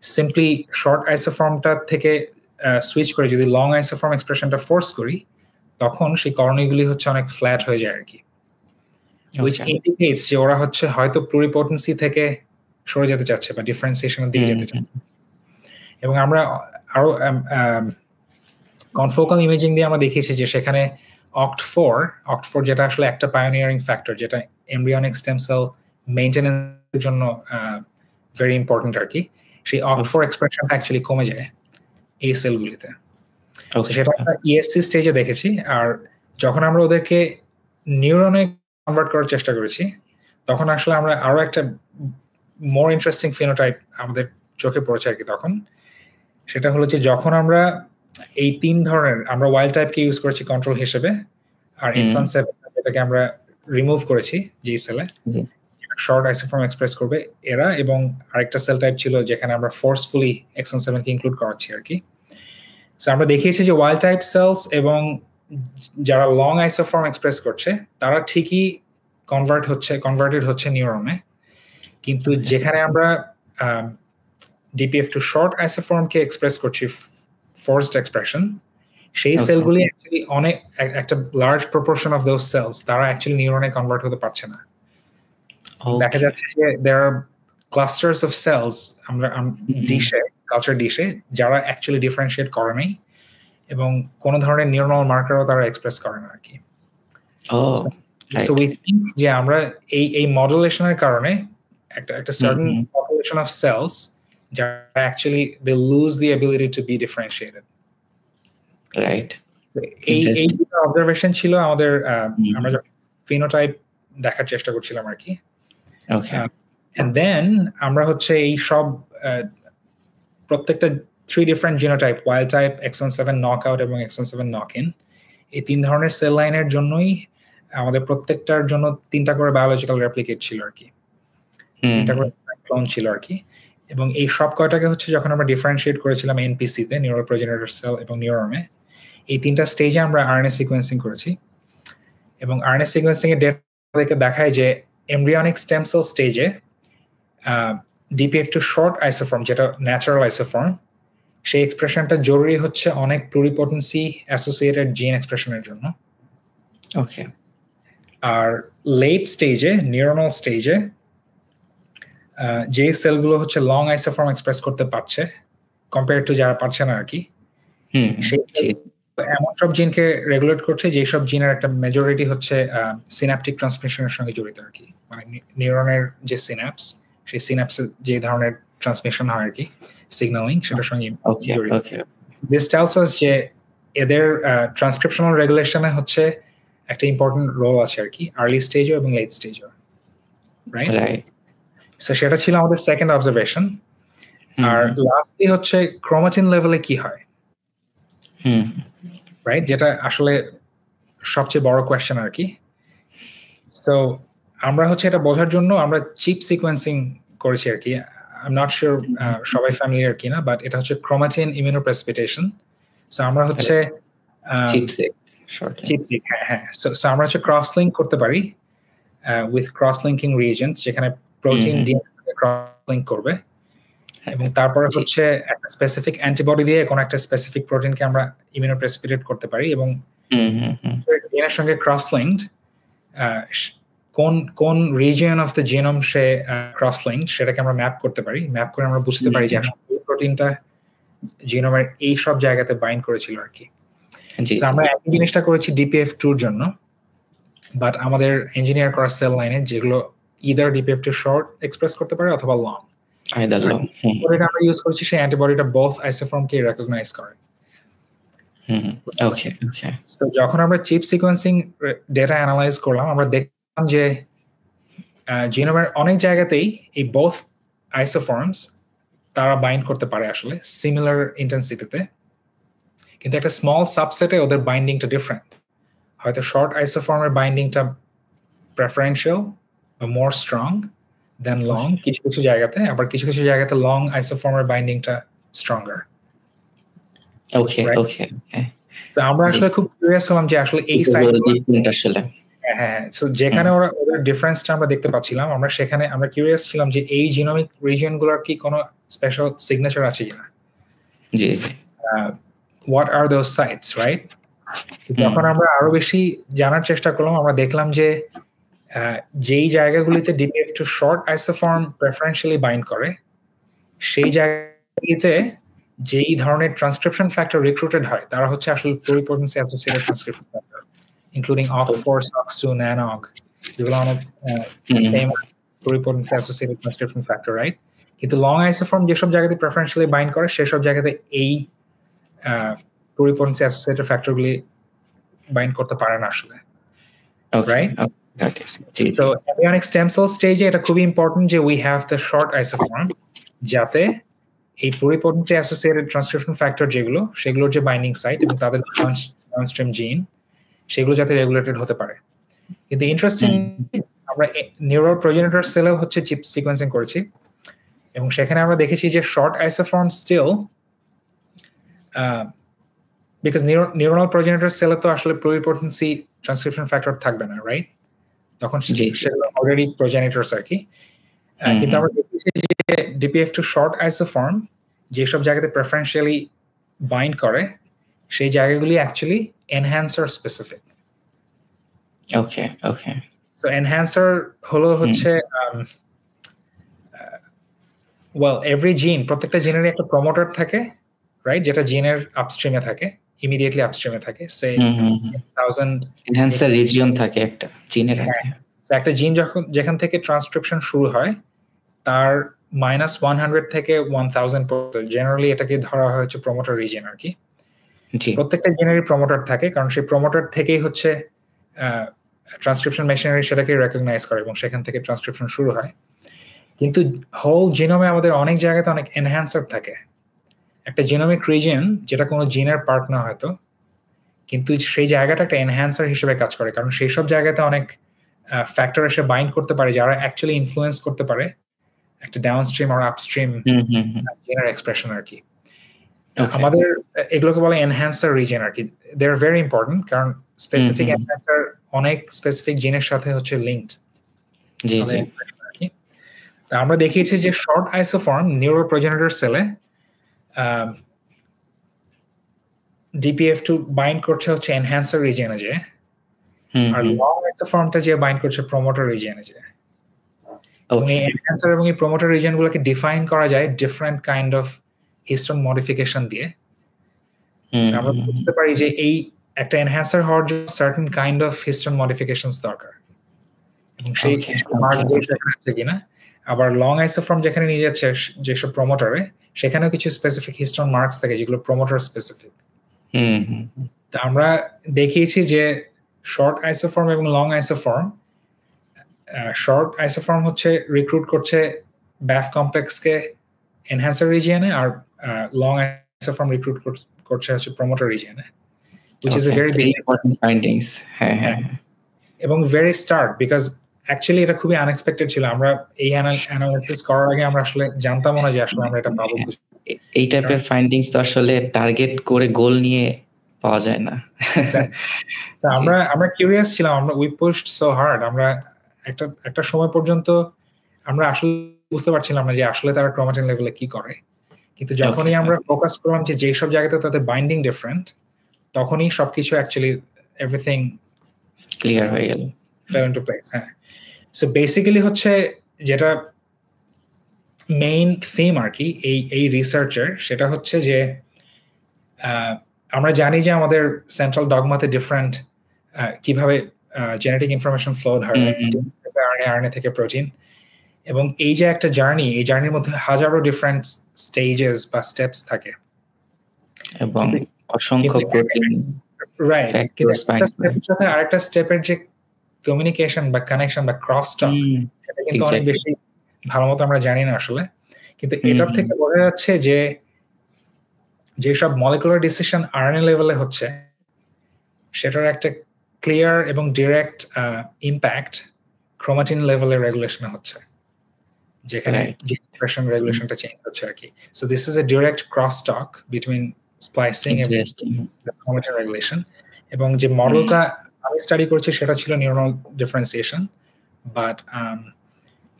সিম্পলি শর্ট আইসোফর্মটা থেকে সুইচ করে যদি লং আইসোফর্ম এক্সপ্রেশনটা ফোর্স করি তখন সেই কলোনিগুলি হচ্ছে অনেক ফ্ল্যাট হয়ে যায় আর কি, which indicates যে ওরা হচ্ছে হয়তো প্লুরিপটেন্সি থেকে সরে যেতে চাচ্ছে বা ডিফারেন্সিয়েশনের দিকে যেতে চাচ্ছে। এবং আমরা আরো কনফোকাল ইমেজিং দিয়ে আমরা দেখিয়েছি যে সেখানে OCT4 যেটা আসলে একটা পায়োনিয়ারিং ফ্যাক্টর, যেটা এমব্রিয়নিক স্টেম সেল মেইনটেনেন্সের জন্য ভেরি ইম্পর্টেন্ট আর কি, সেই OCT4 এক্সপ্রেশনটা অ্যাকচুয়ালি কমে যায় এই সেলগুলিতে। সেটা আমরা ইএসসি স্টেজে দেখেছি। আর যখন আমরা ওদেরকে নিউরনে কনভার্ট করার চেষ্টা করেছি তখন আসলে আমরা আরো একটা মোর ইন্টারেস্টিং ফিনোটাইপ আমাদের চোখে পড়েছে আর কি তখন। সেটা হলো যে যখন আমরা এই তিন ধরনের, আমরা ওয়াইল্ড টাইপকে ইউজ করেছি কন্ট্রোল হিসেবে, আর এক্সন 7 যেটাকে আমরা রিমুভ করেছি যে সেলে শর্ট আইসোফর্ম এক্সপ্রেস করবে এরা, এবং আরেকটা সেল টাইপ ছিল যেখানে আমরা ফোর্সফুলি এক্সন 7 কে ইনক্লুড করাচ্ছি আর কি। সো আমরা দেখিয়েছি যে ওয়াইল্ড টাইপ সেলস এবং যারা লং আইসোফর্ম এক্সপ্রেস করছে তারা ঠিকই কনভার্টেড হচ্ছে নিউরনে, কিন্তু যেখানে আমরা DPF2 শর্ট আইসোফর্মকে এক্সপ্রেস করছি ফোর্সড এক্সপ্রেশন, সেই সেলগুলি অ্যাকচুয়ালি অনেক একটা large proportion of those cells তারা অ্যাকচুয়ালি নিউরনে কনভার্ট হতে পারছে না। দেখা যাচ্ছে যে there are clusters of cells আমরা ডিশে, কালচার ডিশে, যারা অ্যাকচুয়ালি ডিফারেন্সিয়েট করে নাই এবং কোন ধরনের নিউরনাল মার্কারও তারা এক্সপ্রেস করে না আর কি। সো উই থিংক যে আমরা এই মডুলেশনের কারণে একটা সার্টেন পপুলেশন অফ সেলস যারা actually they lose the ability to be differentiated. Right. এই অবজারভেশন ছিল আমাদের, আমরা যখন ফিনোটাইপ দেখার চেষ্টা করছিলাম আর কি। এন্ড দেন আমরা হচ্ছে এই সব প্রত্যেকটা 3 different genotype, wild type, exon 7 knockout এবং এক্সন 7 নক ইন, এই 3 ধরনের সেল লাইনের জন্যই আমাদের প্রত্যেকটার জন্য 3টা করে বায়োলজিক্যাল রেপ্লিকেট ছিল আর কি, 3টা করে ক্লোন ছিল আর কি। এবং এই সব কয়টাকে হচ্ছে যখন আমরা ডিফারেন্সিয়েট করেছিলাম এনপিসি তে, নিউরাল প্রোজেনেটর সেল এবং নিউরনে, এই 3টা স্টেজে আমরা আরএনএ সিকোয়েন্সিং করেছি। এবং আরএনএ সিকোয়েন্সিং এর ডেটা দেখায় যে এমব্রিয়নিক স্টেম সেল স্টেজে DPF2 শর্ট আইসোফর্ম, যেটা ন্যাচারাল আইসোফর্ম, সেই এক্সপ্রেশনটা জরুরি হচ্ছে অনেক প্লুরিপটেন্সি অ্যাসোসিয়েটেড জিন এক্সপ্রেশনের জন্য। ওকে। আর লেট স্টেজে, নিউরনাল স্টেজে, যে সেলগুলো হচ্ছে লং আইসোফর্ম এক্সপ্রেস করতে পারছে কম্পেয়ার টু যারা পারছে না আর কি, সেই এমন সব জিনকে রেগুলেট করছে যেসব জিনের একটা মেজরিটি হচ্ছে সিনাপটিক ট্রান্সমিশনের সঙ্গে জড়িত আর কি। মানে নিউরনের যে সিনাপস, সেই সিনাপসে যে ধরনের ট্রান্সমিশন হয় আর কি, সিগন্যালিং, সেটার সঙ্গে জড়িত। দিস টেলস আস যে এদের ট্রান্সক্রিপশনাল রেগুলেশনে হচ্ছে একটা ইম্পর্টেন্ট রোল আছে আর কি, আর্লি স্টেজও এবং লেট স্টেজও, রাইট? সো সেটা ছিল আমাদের সেকেন্ড অবজারভেশন। আর লাস্টলি হচ্ছে ক্রোমাটিন লেভেলে কি হয়, রাইট, যেটা আসলে সবচেয়ে বড় কোয়েশ্চেন আর কি। সো আমরা হচ্ছে এটা বোঝার জন্য আমরা চিপ সিকোয়েন্সিং করেছি আর কি। আই এম নট শিওর সবাই ফ্যামিলিয়ার কিনা, বাট এটা হচ্ছে ক্রোমাটিন ইমিউনোপ্রেসিপিটেশন। সো আমরা হচ্ছে চিপসিক, হ্যাঁ। সো আমরা হচ্ছে ক্রস লিঙ্ক করতে পারি উইথ ক্রস লিঙ্কিং রিএজেন্টস, যেখানে প্রোটিন ডিএনএ ক্রস লিঙ্ক করবে, এবং তারপরে হচ্ছে একটা স্পেসিফিক অ্যান্টিবডি দিয়ে কোন একটা স্পেসিফিক প্রোটিনকে আমরা ইমিউনোপ্রেসিপিটেট করতে পারি, এবং এর সঙ্গে ক্রস লিঙ্কড কোন region of the genome say cross link, সেটাকে আমরা ম্যাপ করতে পারি। ম্যাপ করে আমরা বুঝতে পারি যে এই প্রোটিনটা জিনোমের এই সব জায়গাতে বাইন্ড করেছিল আর কি। আমরা একই জিনিসটা করেছি DPF2 এর জন্য, বাট আমাদের ইঞ্জিনিয়ার করা সেল লাইনে যেগুলো ইদার DPF2 শর্ট এক্সপ্রেস করতে পারে অথবা লং, আমরা ইউজ করছি সেই অ্যান্টিবডিটা বোথ আইসোফর্মকে রিকগনাইজ করে। ওকে। সো যখন আমরা চিপ সিকোয়েন্সিং ডেটা অ্যানালাইজ করলাম, আমরা দেখলাম যে জিনোমের অনেক জায়গাতেই এই বোথ আইসোফর্মস তারা বাইন্ড করতে পারে আসলে সিমিলার ইন্টেন্সিটিতে, কিন্তু একটা স্মল সাবসেটে ওদের বাইন্ডিংটা ডিফারেন্ট। হয়তো শর্ট আইসোফর্মের বাইন্ডিংটা প্রেফারেন্সিয়াল বা মোর স্ট্রং দেন লং কিছু কিছু জায়গাতে, আবার কিছু কিছু জায়গাতে লং আইসোফর্মের বাইন্ডিংটা স্ট্রঙ্গার। ওকে ওকে ওকে। সো আমরা আসলে খুব কিউরিয়াস হলাম যে আসলে এই সাইটটা আসলে হ্যাঁ, সো যেখানে ওদের ডিফারেন্সটা আমরা দেখতে পাচ্ছিলাম, আমরা সেখানে আমরা কিউরিয়াস ছিলাম যে এই জিনোমিক রিজিয়নগুলোর কি কোনো স্পেশাল সিগনেচার আছে কিনা। জি what are those sites, right? যখন আমরা আরো বেশি জানার চেষ্টা করলাম, আমরা দেখলাম যে যেই জায়গাগুলিতে DPF2 শর্ট আইসোফর্ম প্রেফারেন্সিয়ালি বাইন্ড করে, সেই জায়গাগুলিতে যেই ধরনের ট্রান্সক্রিপশন ফ্যাক্টর রিক্রুটেড হয় তারা হচ্ছে আসলে pluripotency associated transcription factor, including OCT4, SOX2, NANOG, যেগুলো অনেক famous pluripotency associated transcription factor, right? কিন্তু লং আইসোফর্ম যেসব জায়গাতে প্রেফারেন্সিয়ালি বাইন্ড করে সেসব জায়গাতে এই প্লুরিপোটেন্সি অ্যাসোসিয়েটেড ফ্যাক্টরগুলি বাইন্ড করতে পারে না আসলে, right? So embryonic stem cell stage এটা খুবই ইম্পর্টেন্ট যে we have the short isoform, যাতে এই pluripotency associated transcription factor যেগুলো, সেগুলোর যে বাইন্ডিং সাইট এবং তাদের ডাউনস্ট্রিম জিন, সেগুলো যাতে রেগুলেটেড হতে পারে। কিন্তু ইন্টারেস্টিং, আমরা নিউরাল প্রোজেনিটর সেলেও হচ্ছে চিপ সিকোয়েন্সিং করেছি এবং সেখানে আমরা দেখেছি যে short isoform still, because neural progenitor সেলে তো আসলে pluripotency ট্রান্সক্রিপশন ফ্যাক্টর থাকবে না, রাইট? তখন সেগুলো অলরেডি প্রোজেনিটরস আর কি। কিন্তু আমরা দেখেছি যে DPF2 শর্ট আইসোফর্ম যেসব জায়গাতে প্রেফারেন্সিয়ালি বাইন্ড করে সেই জায়গাগুলি অ্যাকচুয়ালি এনহ্যান্সার স্পেসিফিক। ওকে ওকে। সো এনহ্যান্সার হলো হচ্ছে ওয়েল এভরি জিন, প্রত্যেকটা জিনেরই একটা প্রমোটার থাকে, রাইট? যেটা জিনের আপস্ট্রিমে থাকে, ইমিডিয়েটলি আপস্ট্রিমে থাকে। সে 1000 এনহ্যান্সার রিজিয়ন থাকে একটা জিনের। একটা জিন যখন যেখান থেকে ট্রান্সক্রিপশন শুরু হয় তার -100 থেকে 1000 পর্যন্ত জেনারেলি এটাকে ধরা হয় হচ্ছে প্রমোটার রিজিয়ন আর কি। প্রত্যেকটা জিনেরই প্রমোটার থাকে, কারণ সেই প্রমোটার থেকেই হচ্ছে ট্রান্সক্রিপশন মেশিনারি সেটাকে রেকগনাইজ করে এবং সেখান থেকে ট্রান্সক্রিপশন শুরু হয়। কিন্তু হোল জিনোমে আমাদের অনেক জায়গাতে অনেক এনহ্যান্সার থাকে। একটা জিনোমিক রিজিয়ন যেটা কোনো জিনের পার্ট না হয়তো, কিন্তু সেই জায়গাটা একটা এনহ্যান্সার হিসেবে কাজ করে, কারণ সেই সব জায়গাতে অনেক ফ্যাক্টর এসে বাইন্ড করতে পারে যারা অ্যাকচুয়ালি ইনফ্লুয়েন্স করতে পারে একটা ডাউনস্ট্রিম আর আপস্ট্রিম জিনের এক্সপ্রেশন আর কি। আমাদের এগুলোকে বলে এনহ্যান্সার রিজিয়ন আর কি। দে আর ভেরি ইম্পর্টেন্ট, কারণ স্পেসিফিক এনহ্যান্সার অনেক স্পেসিফিক জিনের সাথে হচ্ছে লিঙ্কড। আমরা দেখিয়েছি যে শর্ট আইসোফর্ম নিউরাল প্রোজেনিটর সেলে DPF2 বাইন্ড করছে হচ্ছে এনহ্যান্সার রিজিয়নে যে, আর লং আইসোফর্মটা যে বাইন্ড করছে প্রমোটার রিজিয়নে যে। এই এনহ্যান্সার এবং এই প্রমোটার রিজিয়নগুলোকে ডিফাইন করা যায় different kind of histone modification দিয়ে। আমরা বুঝতে পারি যে এই একটা এনহ্যান্সার হওয়ার জন্য certain kind of histone modifications দরকার, এবং সেই মার্কগুলো সেখানে আছে কিনা। আবার লং আইসোফর্ম যেখানে নিয়ে যাচ্ছে যেসব প্রমোটারে, সেখানেও কিছু স্পেসিফিক হিস্টোন মার্কস থাকে যেগুলো প্রমোটার স্পেসিফিক। তো আমরা দেখিয়েছি যে শর্ট আইসোফর্ম এবং লং আইসোফর্ম, শর্ট আইসোফর্ম হচ্ছে রিক্রুট করছে ব্যাফ কমপ্লেক্সকে এনহ্যান্সার রিজিয়নে, আর লং আইসোফর্ম রিক্রুট করছে হচ্ছে promoter রিজিয়নে, which is a very big important findings. এবং very stark, because actually এটা খুবই আনএক্সপেক্টেড ছিল। আমরা এই অ্যানালিসিস করার আগে আমরা আসলে জানতাম না যে আসলে আমরা এটা পাবো। এই টাইপের ফাইন্ডিংস তো আসলে টার্গেট করে গোল নিয়ে পাওয়া যায় না। আমরা কিউরিয়াস ছিলাম, আমরা উই পুশড সো হার্ড। আমরা একটা সময় পর্যন্ত আমরা আসলে বুঝতে পারছিলাম না যে আসলে তারা ক্রোমাটিন লেভেলে কি করে। কিন্তু যখনই আমরা ফোকাস করলাম যে যেসব জায়গাতে তাদের বাইন্ডিং ডিফারেন্ট, তখনই সবকিছু অ্যাকচুয়ালি এভরিথিং ক্লিয়ার হয়ে গেল, ফেল ইনটু প্লেস। হ্যাঁ, সো বেসিক্যালি হচ্ছে যেটা মেইন থিম আর কি এই রিসার্চের, সেটা হচ্ছে যে আমরা জানি যে আমাদের সেন্ট্রাল ডগমাতে ডিফারেন্ট কিভাবে জেনেটিক ইনফরমেশন ফ্লো হয় আরএনএ থেকে প্রোটিন, এবং এই যে একটা জার্নি, এই জার্নির মধ্যে হাজারো ডিফারেন্ট স্টেজেস বা স্টেপস থাকে এবং অসংখ্য প্রোটিন, রাইট। কিন্তু একটা স্টেপের সাথে আরেকটা স্টেপের যে কমিউনিকেশন বা কানেকশন বা ক্রস টক, সেটা কিন্তু অনেক বেশি ভালো মতো আমরা জানি না আসলে। কিন্তু এটার থেকে বোঝা যাচ্ছে যে যেসব মলিকুলার ডিসিশন আরএনএ লেভেলে হচ্ছে সেটার একটা ক্লিয়ার এবং ডিরেক্ট ইম্প্যাক্ট ক্রোমাটিন লেভেলের রেগুলেশনে হচ্ছে, যেখানে এক্সপ্রেশন রেগুলেশনটা চেঞ্জ হচ্ছে আর কি। So this is a direct cross talk between splicing এবং ক্রোমাটিন রেগুলেশন। এবং যে মডেলটা আমি স্টাডি করছি সেটা ছিল neural differentiation, but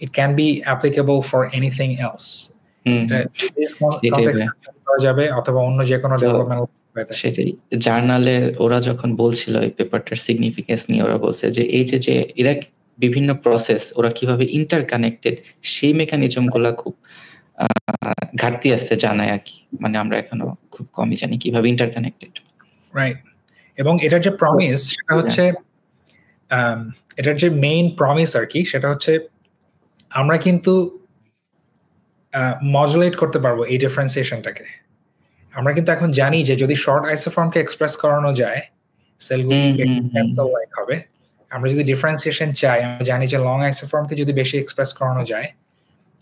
it can be applicable for anything else. এটা ডিজিজ কনটেক্সটে করা যাবে অথবা অন্য যে কোনো ডেভেলপমেন্ট। সেটাই জার্নালে ওরা যখন বলছিল এই পেপারটার সিগনিফিকেন্স নিয়ে, ওরা বলছে যে এই যে এরা বিভিন্ন প্রসেস ওরা কিভাবে ইন্টারকানেক্টেড, সেই মেকানিজম গুলা খুব ঘাটতি আছে জানায় আর কি, মানে আমরা এখনো খুব কমই জানি কিভাবে ইন্টারকানেক্টেড। রাইট। এবং এটার যে প্রমিস সেটা হচ্ছে এটার যে মেইন প্রমিস আর কি, সেটা হচ্ছে আমরা কিন্তু মডুলেট করতে পারবো এই ডিফারেন্সিয়েশনটাকে। আমরা কিন্তু এখন জানি যে যদি শর্ট আইসোফর্মকে এক্সপ্রেস করানো যায় সেলগুলি ক্যান্সেল লাইক হবে। আমরা যদি ডিফারেন্সিয়েশন চাই, আমরা জানি যে লং আইসোফর্মকে যদি বেশি এক্সপ্রেস করানো যায়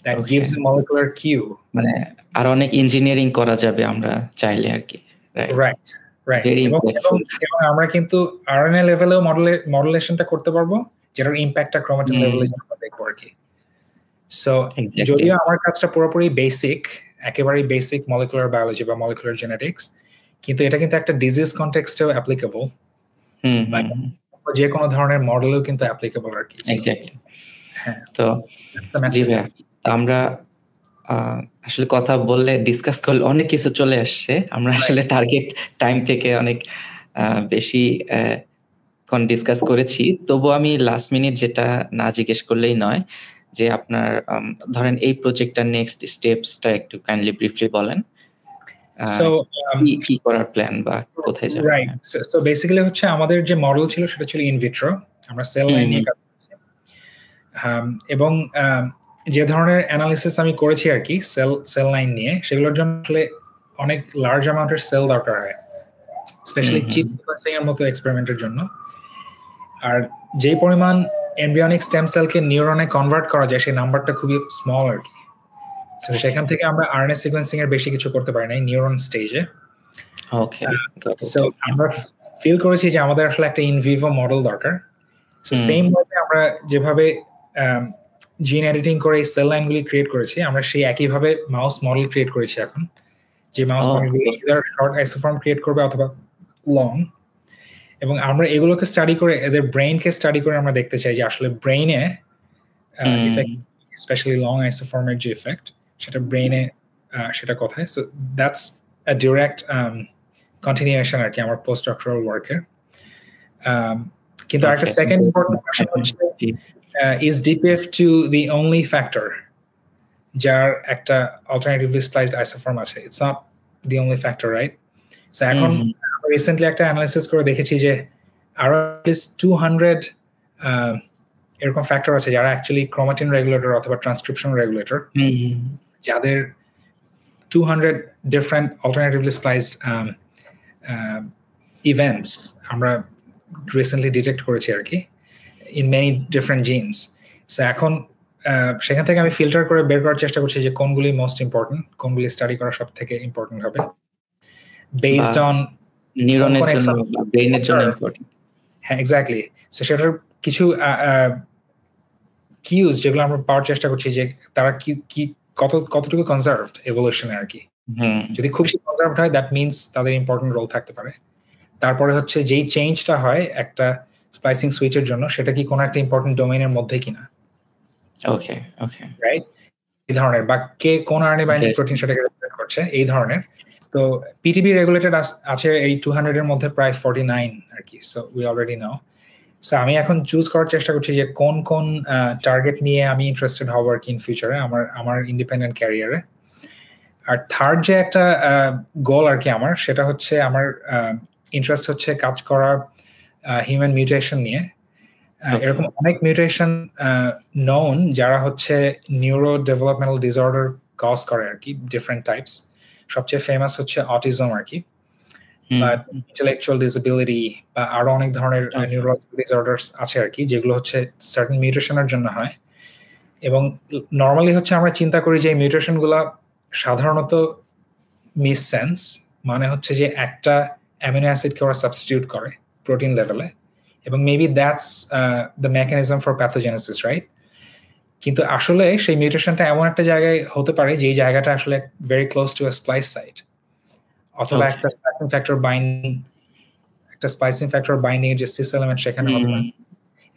that gives a molecular cue, মানে আর অনেক ইঞ্জিনিয়ারিং করা যাবে আমরা চাইলে আর কি। Right right. এবং আমরা কিন্তু আরএনএ লেভেলেও মডুলেশনটা করতে পারবো, যেটার ইম্প্যাক্টটা ক্রোমাটিন লেভেলে আমরা দেখবো আর কি। সো যদিও আমার কাজটা পুরোপুরি বেসিক, একেবারে বেসিক মলিকুলার বায়োলজি বা মলিকুলার জেনেটিক্স, কিন্তু এটা কিন্তু একটা ডিজিজ কনটেক্সটেও অ্যাপ্লিকেবল, যে কোনো ধরনের মডেলেও কিন্তু অ্যাপ্লিকেবল আর কি। এক্স্যাক্টলি। হ্যাঁ, তো জি ভাইয়া, আমরা আসলে কথা বললে ডিসকাস করলে অনেক কিছু চলে আসছে। আমরা আসলে টার্গেট টাইম থেকে অনেক বেশি ডিসকাস করেছি। তবু আমি লাস্ট মিনিট যেটা না জিজ্ঞেস করলেই নয়, যে আপনার ধরেন এই প্রজেক্টটার নেক্সট স্টেপসটা একটু কাইন্ডলি ব্রিফলি বলেন। সো কি করার প্ল্যান বা কোথায় যাবেন? রাইট। সো বেসিক্যালি হচ্ছে আমাদের যে মডেল ছিল সেটা ছিল ইন ভিট্রো, আমরা সেল লাইন নিয়ে কাজ করছি। এবং যে ধরনের অ্যানালিসিস আমি করেছি আর কি সেল লাইন নিয়ে, সেগুলোর জন্য আসলে অনেক লার্জ অ্যামাউন্টের সেল দরকার হয়, স্পেশালি চিপ সিকোয়েন্সিং এর মতো এক্সপেরিমেন্টের জন্য। আর যে পরিমাণ এমব্রিয়নিক স্টেম সেলকে নিউরনে কনভার্ট করা যায় সেই নাম্বারটা খুবই স্মল আর কি। তো সেখান থেকে আমরা আরএনএ সিকোয়েন্সিং এর বেশি কিছু করতে পারি না নিউরন স্টেজে। ওকে, সো আমরা ফিল করেছি যে আমাদের আসলে একটা ইন ভিভো মডেল দরকার। সো সেম ভাবে আমরা যেভাবে জিন এডিটিং করে এই সেল লাইনগুলি ক্রিয়েট করেছি, আমরা সেই একইভাবে মাউস মডেল ক্রিয়েট করেছি এখন, যে মাউস মডেলগুলি ইদার শর্ট আইসোফর্ম ক্রিয়েট করবে অথবা লং। এবং আমরা এগুলোকে স্টাডি করে এদের ব্রেইনকে স্টাডি করে আমরা দেখতে চাই যে আসলে ব্রেইনে ইফেক্ট, স্পেশালি লং আইসোফর্মের যে ইফেক্ট সেটা ব্রেইনে সেটা কোথায়। So that's a direct continuation আর কি আমার পোস্ট ডক্টরাল ওয়ার্কের। কিন্তু একটা সেকেন্ড ইম্পর্টেন্ট কোয়েশ্চন হচ্ছে, is DPF2 the only factor যার একটা alternatively spliced isoform আছে? It's not the only factor, right? So এখন রিসেন্টলি একটা অ্যানালিসিস করে দেখেছি যে আরো at least 200 এরকম ফ্যাক্টর আছে যারা অ্যাকচুয়ালি ক্রোমাটিন রেগুলেটর অথবা ট্রান্সক্রিপশন রেগুলেটর, যাদের 200 ডিফারেন্ট alternatively spliced events আমরা রিসেন্টলি ডিটেক্ট করেছি আর কি, in many different genes. So এখন সেখান থেকে আমি ফিল্টার করে বের করার চেষ্টা করছি যে কোনগুলি মোস্ট ইম্পর্টেন্ট, কোনগুলি স্টাডি করা সব থেকে ইম্পর্টেন্ট হবে বেসড অন নিউরনের জন্য বা ব্রেইনের জন্য ইম্পর্টেন্ট। হ্যাঁ, এক্স্যাক্টলি। সো সেটার কিছু কিউজ যেগুলো আমরা পাওয়ার চেষ্টা করছি যে তারা কি কতটুকু কনজার্ভড এভলিউশনে আর কি। যদি খুব বেশি কনজার্ভড হয় দ্যাট মিনস তাদের ইম্পর্টেন্ট রোল থাকতে পারে। তারপরে হচ্ছে যেই চেঞ্জটা হয় একটা স্প্লাইসিং সুইচের জন্য, সেটা কি কোনো একটা ইম্পর্টেন্ট ডোমেইনের মধ্যে কিনা। ওকে, রাইট। এই ধরনের বা কে কোন আরএনএ বাইন্ডিং প্রোটিন সেটাকে রেগুলেট করছে, এই ধরনের। তো পিটিবি রেগুলেটেড আছে এই 200 এর মধ্যে প্রায় 49 আর কি। So we already no. So আমি এখন চুজ করার চেষ্টা করছি যে কোন টার্গেট নিয়ে আমি ইন্টারেস্টেড হব আর কি ইন ফিউচারে আমার ইন্ডিপেন্ডেন্ট ক্যারিয়ারে। আর থার্ড যে একটা গোল আর কি আমার, সেটা হচ্ছে আমার ইন্টারেস্ট হচ্ছে কাজ করা হিউম্যান মিউটেশন নিয়ে। এরকম অনেক মিউটেশন নোন যারা হচ্ছে নিউরো ডেভেলপমেন্টাল ডিসঅর্ডার কজ করে আর কি, ডিফারেন্ট টাইপস। সবচেয়ে ফেমাস হচ্ছে অটিজম আর কি, বা ইন্টেলেকচুয়াল ডিসএবিলিটি বা আরো অনেক ধরনের নিউরোলজিক্যাল ডিসঅর্ডারস আছে আর কি, যেগুলো হচ্ছে সার্টেন মিউটেশনের জন্য হয়। এবং নর্মালি হচ্ছে আমরা চিন্তা করি যে এই মিউটেশনগুলো সাধারণত মিস সেন্স, মানে হচ্ছে যে একটা অ্যামিনো অ্যাসিডকে ওরা সাবস্টিটিউট করে প্রোটিন লেভেলে, এবং maybe that's the mechanism for pathogenesis, right? কিন্তু আসলে সেই মিউটেশনটা এমন একটা জায়গায় হতে পারে যে জায়গাটা আসলে very close to a splice site, অথবা একটা স্পাইসিং ফ্যাক্টর বাইন্ডিং এর যে সিস এলিমেন্ট সেখানে হতে পারে।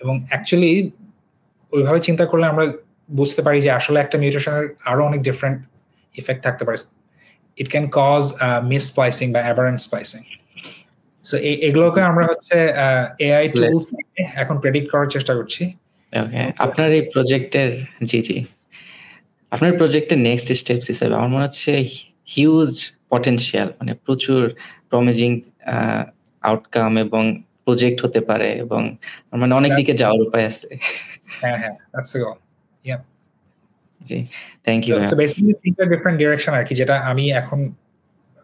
এবং অ্যাকচুয়ালি ওইভাবে চিন্তা করলে আমরা বুঝতে পারি যে আসলে একটা মিউটেশনের আরো অনেক ডিফারেন্ট ইফেক্ট থাকতে পারে। It can cause mis splicing বা অ্যাবারেন্ট স্প্লাইসিং। সো এগুলোকে আমরা হচ্ছে এআই টুলস এখন প্রেডিক্ট করার চেষ্টা করছি। ওকে, আপনার এই প্রজেক্টের আপনার প্রজেক্টের নেক্সট স্টেপস হিসেবে আমার মনে হচ্ছে হিউজ পটেনশিয়াল, মানে প্রচুর প্রমিজিং আউটকাম এবং প্রজেক্ট হতে পারে, এবং মানে অনেক দিকে যাওয়ার উপায় আছে। হ্যাঁ, দ্যাটস দ্য গোল। ইয়া, জি, থ্যাংক ইউ। সো বেসিক্যালি তিনটা ডিফারেন্ট ডিরেকশন আর কি, যেটা আমি এখন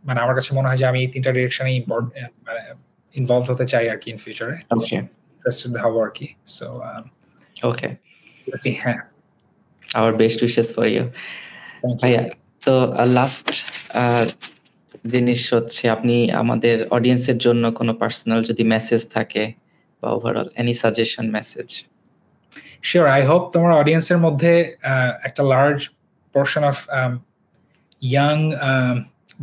মানে আমার কাছে মনে হয় যে আমি এই তিনটা ডিরেকশনে মানে ইনভলভ হতে চাই আর কি ইন ফিউচারে। ওকে, ইন্টারেস্টেড হব আর কি। সো ওকে, হ্যাঁ, our best wishes for you ভাইয়া। তো লাস্ট জিনিস হচ্ছে, আপনি আমাদের অডিয়েন্সের জন্য কোনো পার্সোনাল যদি মেসেজ থাকে বা overall any suggestion message. Sure, I hope তোমার অডিয়েন্সের মধ্যে একটা large portion of young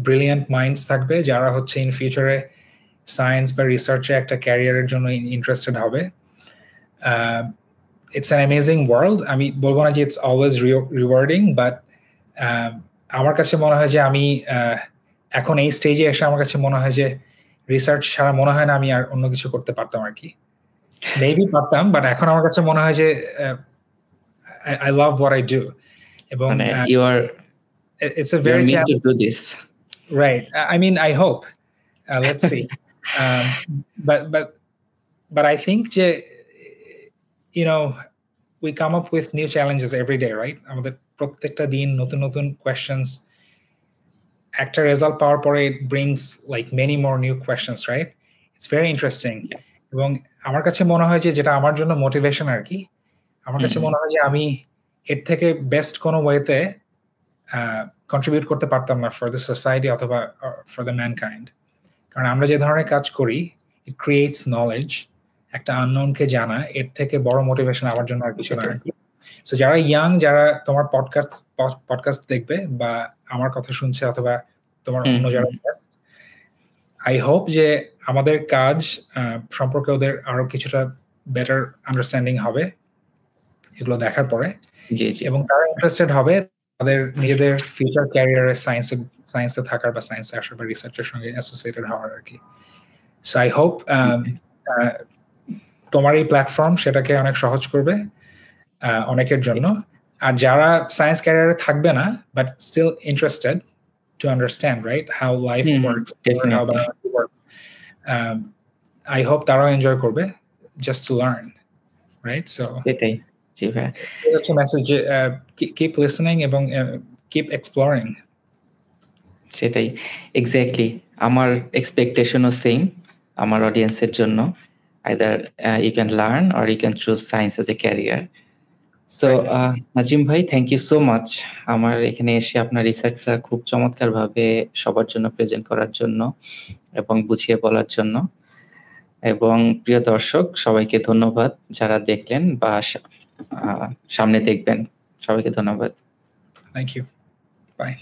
brilliant minds থাকবে যারা হচ্ছে ইন ফিউচারে সায়েন্স বা রিসার্চে একটা ক্যারিয়ারের জন্য ইন্টারেস্টেড হবে। It's an amazing world. আমি বলবো না যে ইটস অলওয়েজ রিওয়ার্ডিং, বাট আমার কাছে মনে হয় যে আমি এখন এই স্টেজে এসে আমার কাছে মনে হয় যে রিসার্চ ছাড়া মনে হয় না আমি আর অন্য কিছু করতে পারতাম আর কি। মেবি পারতাম, বাট এখন আমার কাছে মনে হয় যে I love what I do. এবং it's a very meant to do this. Right. I mean, I hope. Let's see. But I think যে, you know, we come up with new challenges every day, right? আমাদের প্রত্যেকটা দিন নতুন নতুন questions, একটা result পাওয়ার পরে it brings like many more new questions, right? It's very interesting. এবং আমার কাছে মনে হয় যে যেটা আমার জন্য মোটিভেশন আর কি, আমার কাছে মনে হয় যে আমি এর থেকে বেস্ট কোনো ওয়েতে কন্ট্রিবিউট করতে পারতাম না ফর দ্য সোসাইটি অথবা ফর দ্য ম্যানকাইন্ড। কারণ আমরা যে ধরনের কাজ করি, ইট ক্রিয়েটস নলেজ, একটা আননোনকে জানা, এর থেকে বড় মোটিভেশন আমার জন্য আর কিছু না। সো যারা ইয়াং, যারা তোমার পডকাস্ট দেখবে বা আমার কথা শুনছে অথবা তোমার অন্য যারা গেস্ট, আই হোপ যে আমাদের কাজ সম্পর্কে ওদের আরো কিছুটা বেটার আন্ডারস্ট্যান্ডিং হবে এগুলো দেখার পরে, এবং তারা ইন্টারেস্টেড হবে তাদের নিজেদের ফিউচার ক্যারিয়ারে সায়েন্সে থাকার বা সায়েন্সে আসার বা রিসার্চের সঙ্গে অ্যাসোসিয়েটেড হওয়ার আর কি। সো আই হোপ তোমার এই প্ল্যাটফর্ম সেটাকে অনেক সহজ করবে অনেকের জন্য। আর যারা সায়েন্স ক্যারিয়ারে থাকবে না but still interested to understand, right, how life works, how biology works, I hope তারাও এনজয় করবে just to learn, right? So এটাই। জি ভাই, it's a message, keep listening এবং keep exploring. সেটাই এক্স্যাক্টলি আমার এক্সপেকটেশনও সেম আমার অডিয়েন্সের জন্য। either you can learn or you can choose science as a career. So Nazim ভাই, থ্যাংক ইউ সো মাচ আমার এখানে এসে আপনার রিসার্চটা খুব চমৎকারভাবে সবার জন্য প্রেজেন্ট করার জন্য এবং বুঝিয়ে বলার জন্য। এবং প্রিয় দর্শক সবাইকে ধন্যবাদ যারা দেখলেন বা সামনে দেখবেন, সবাইকে ধন্যবাদ। Thank you, by.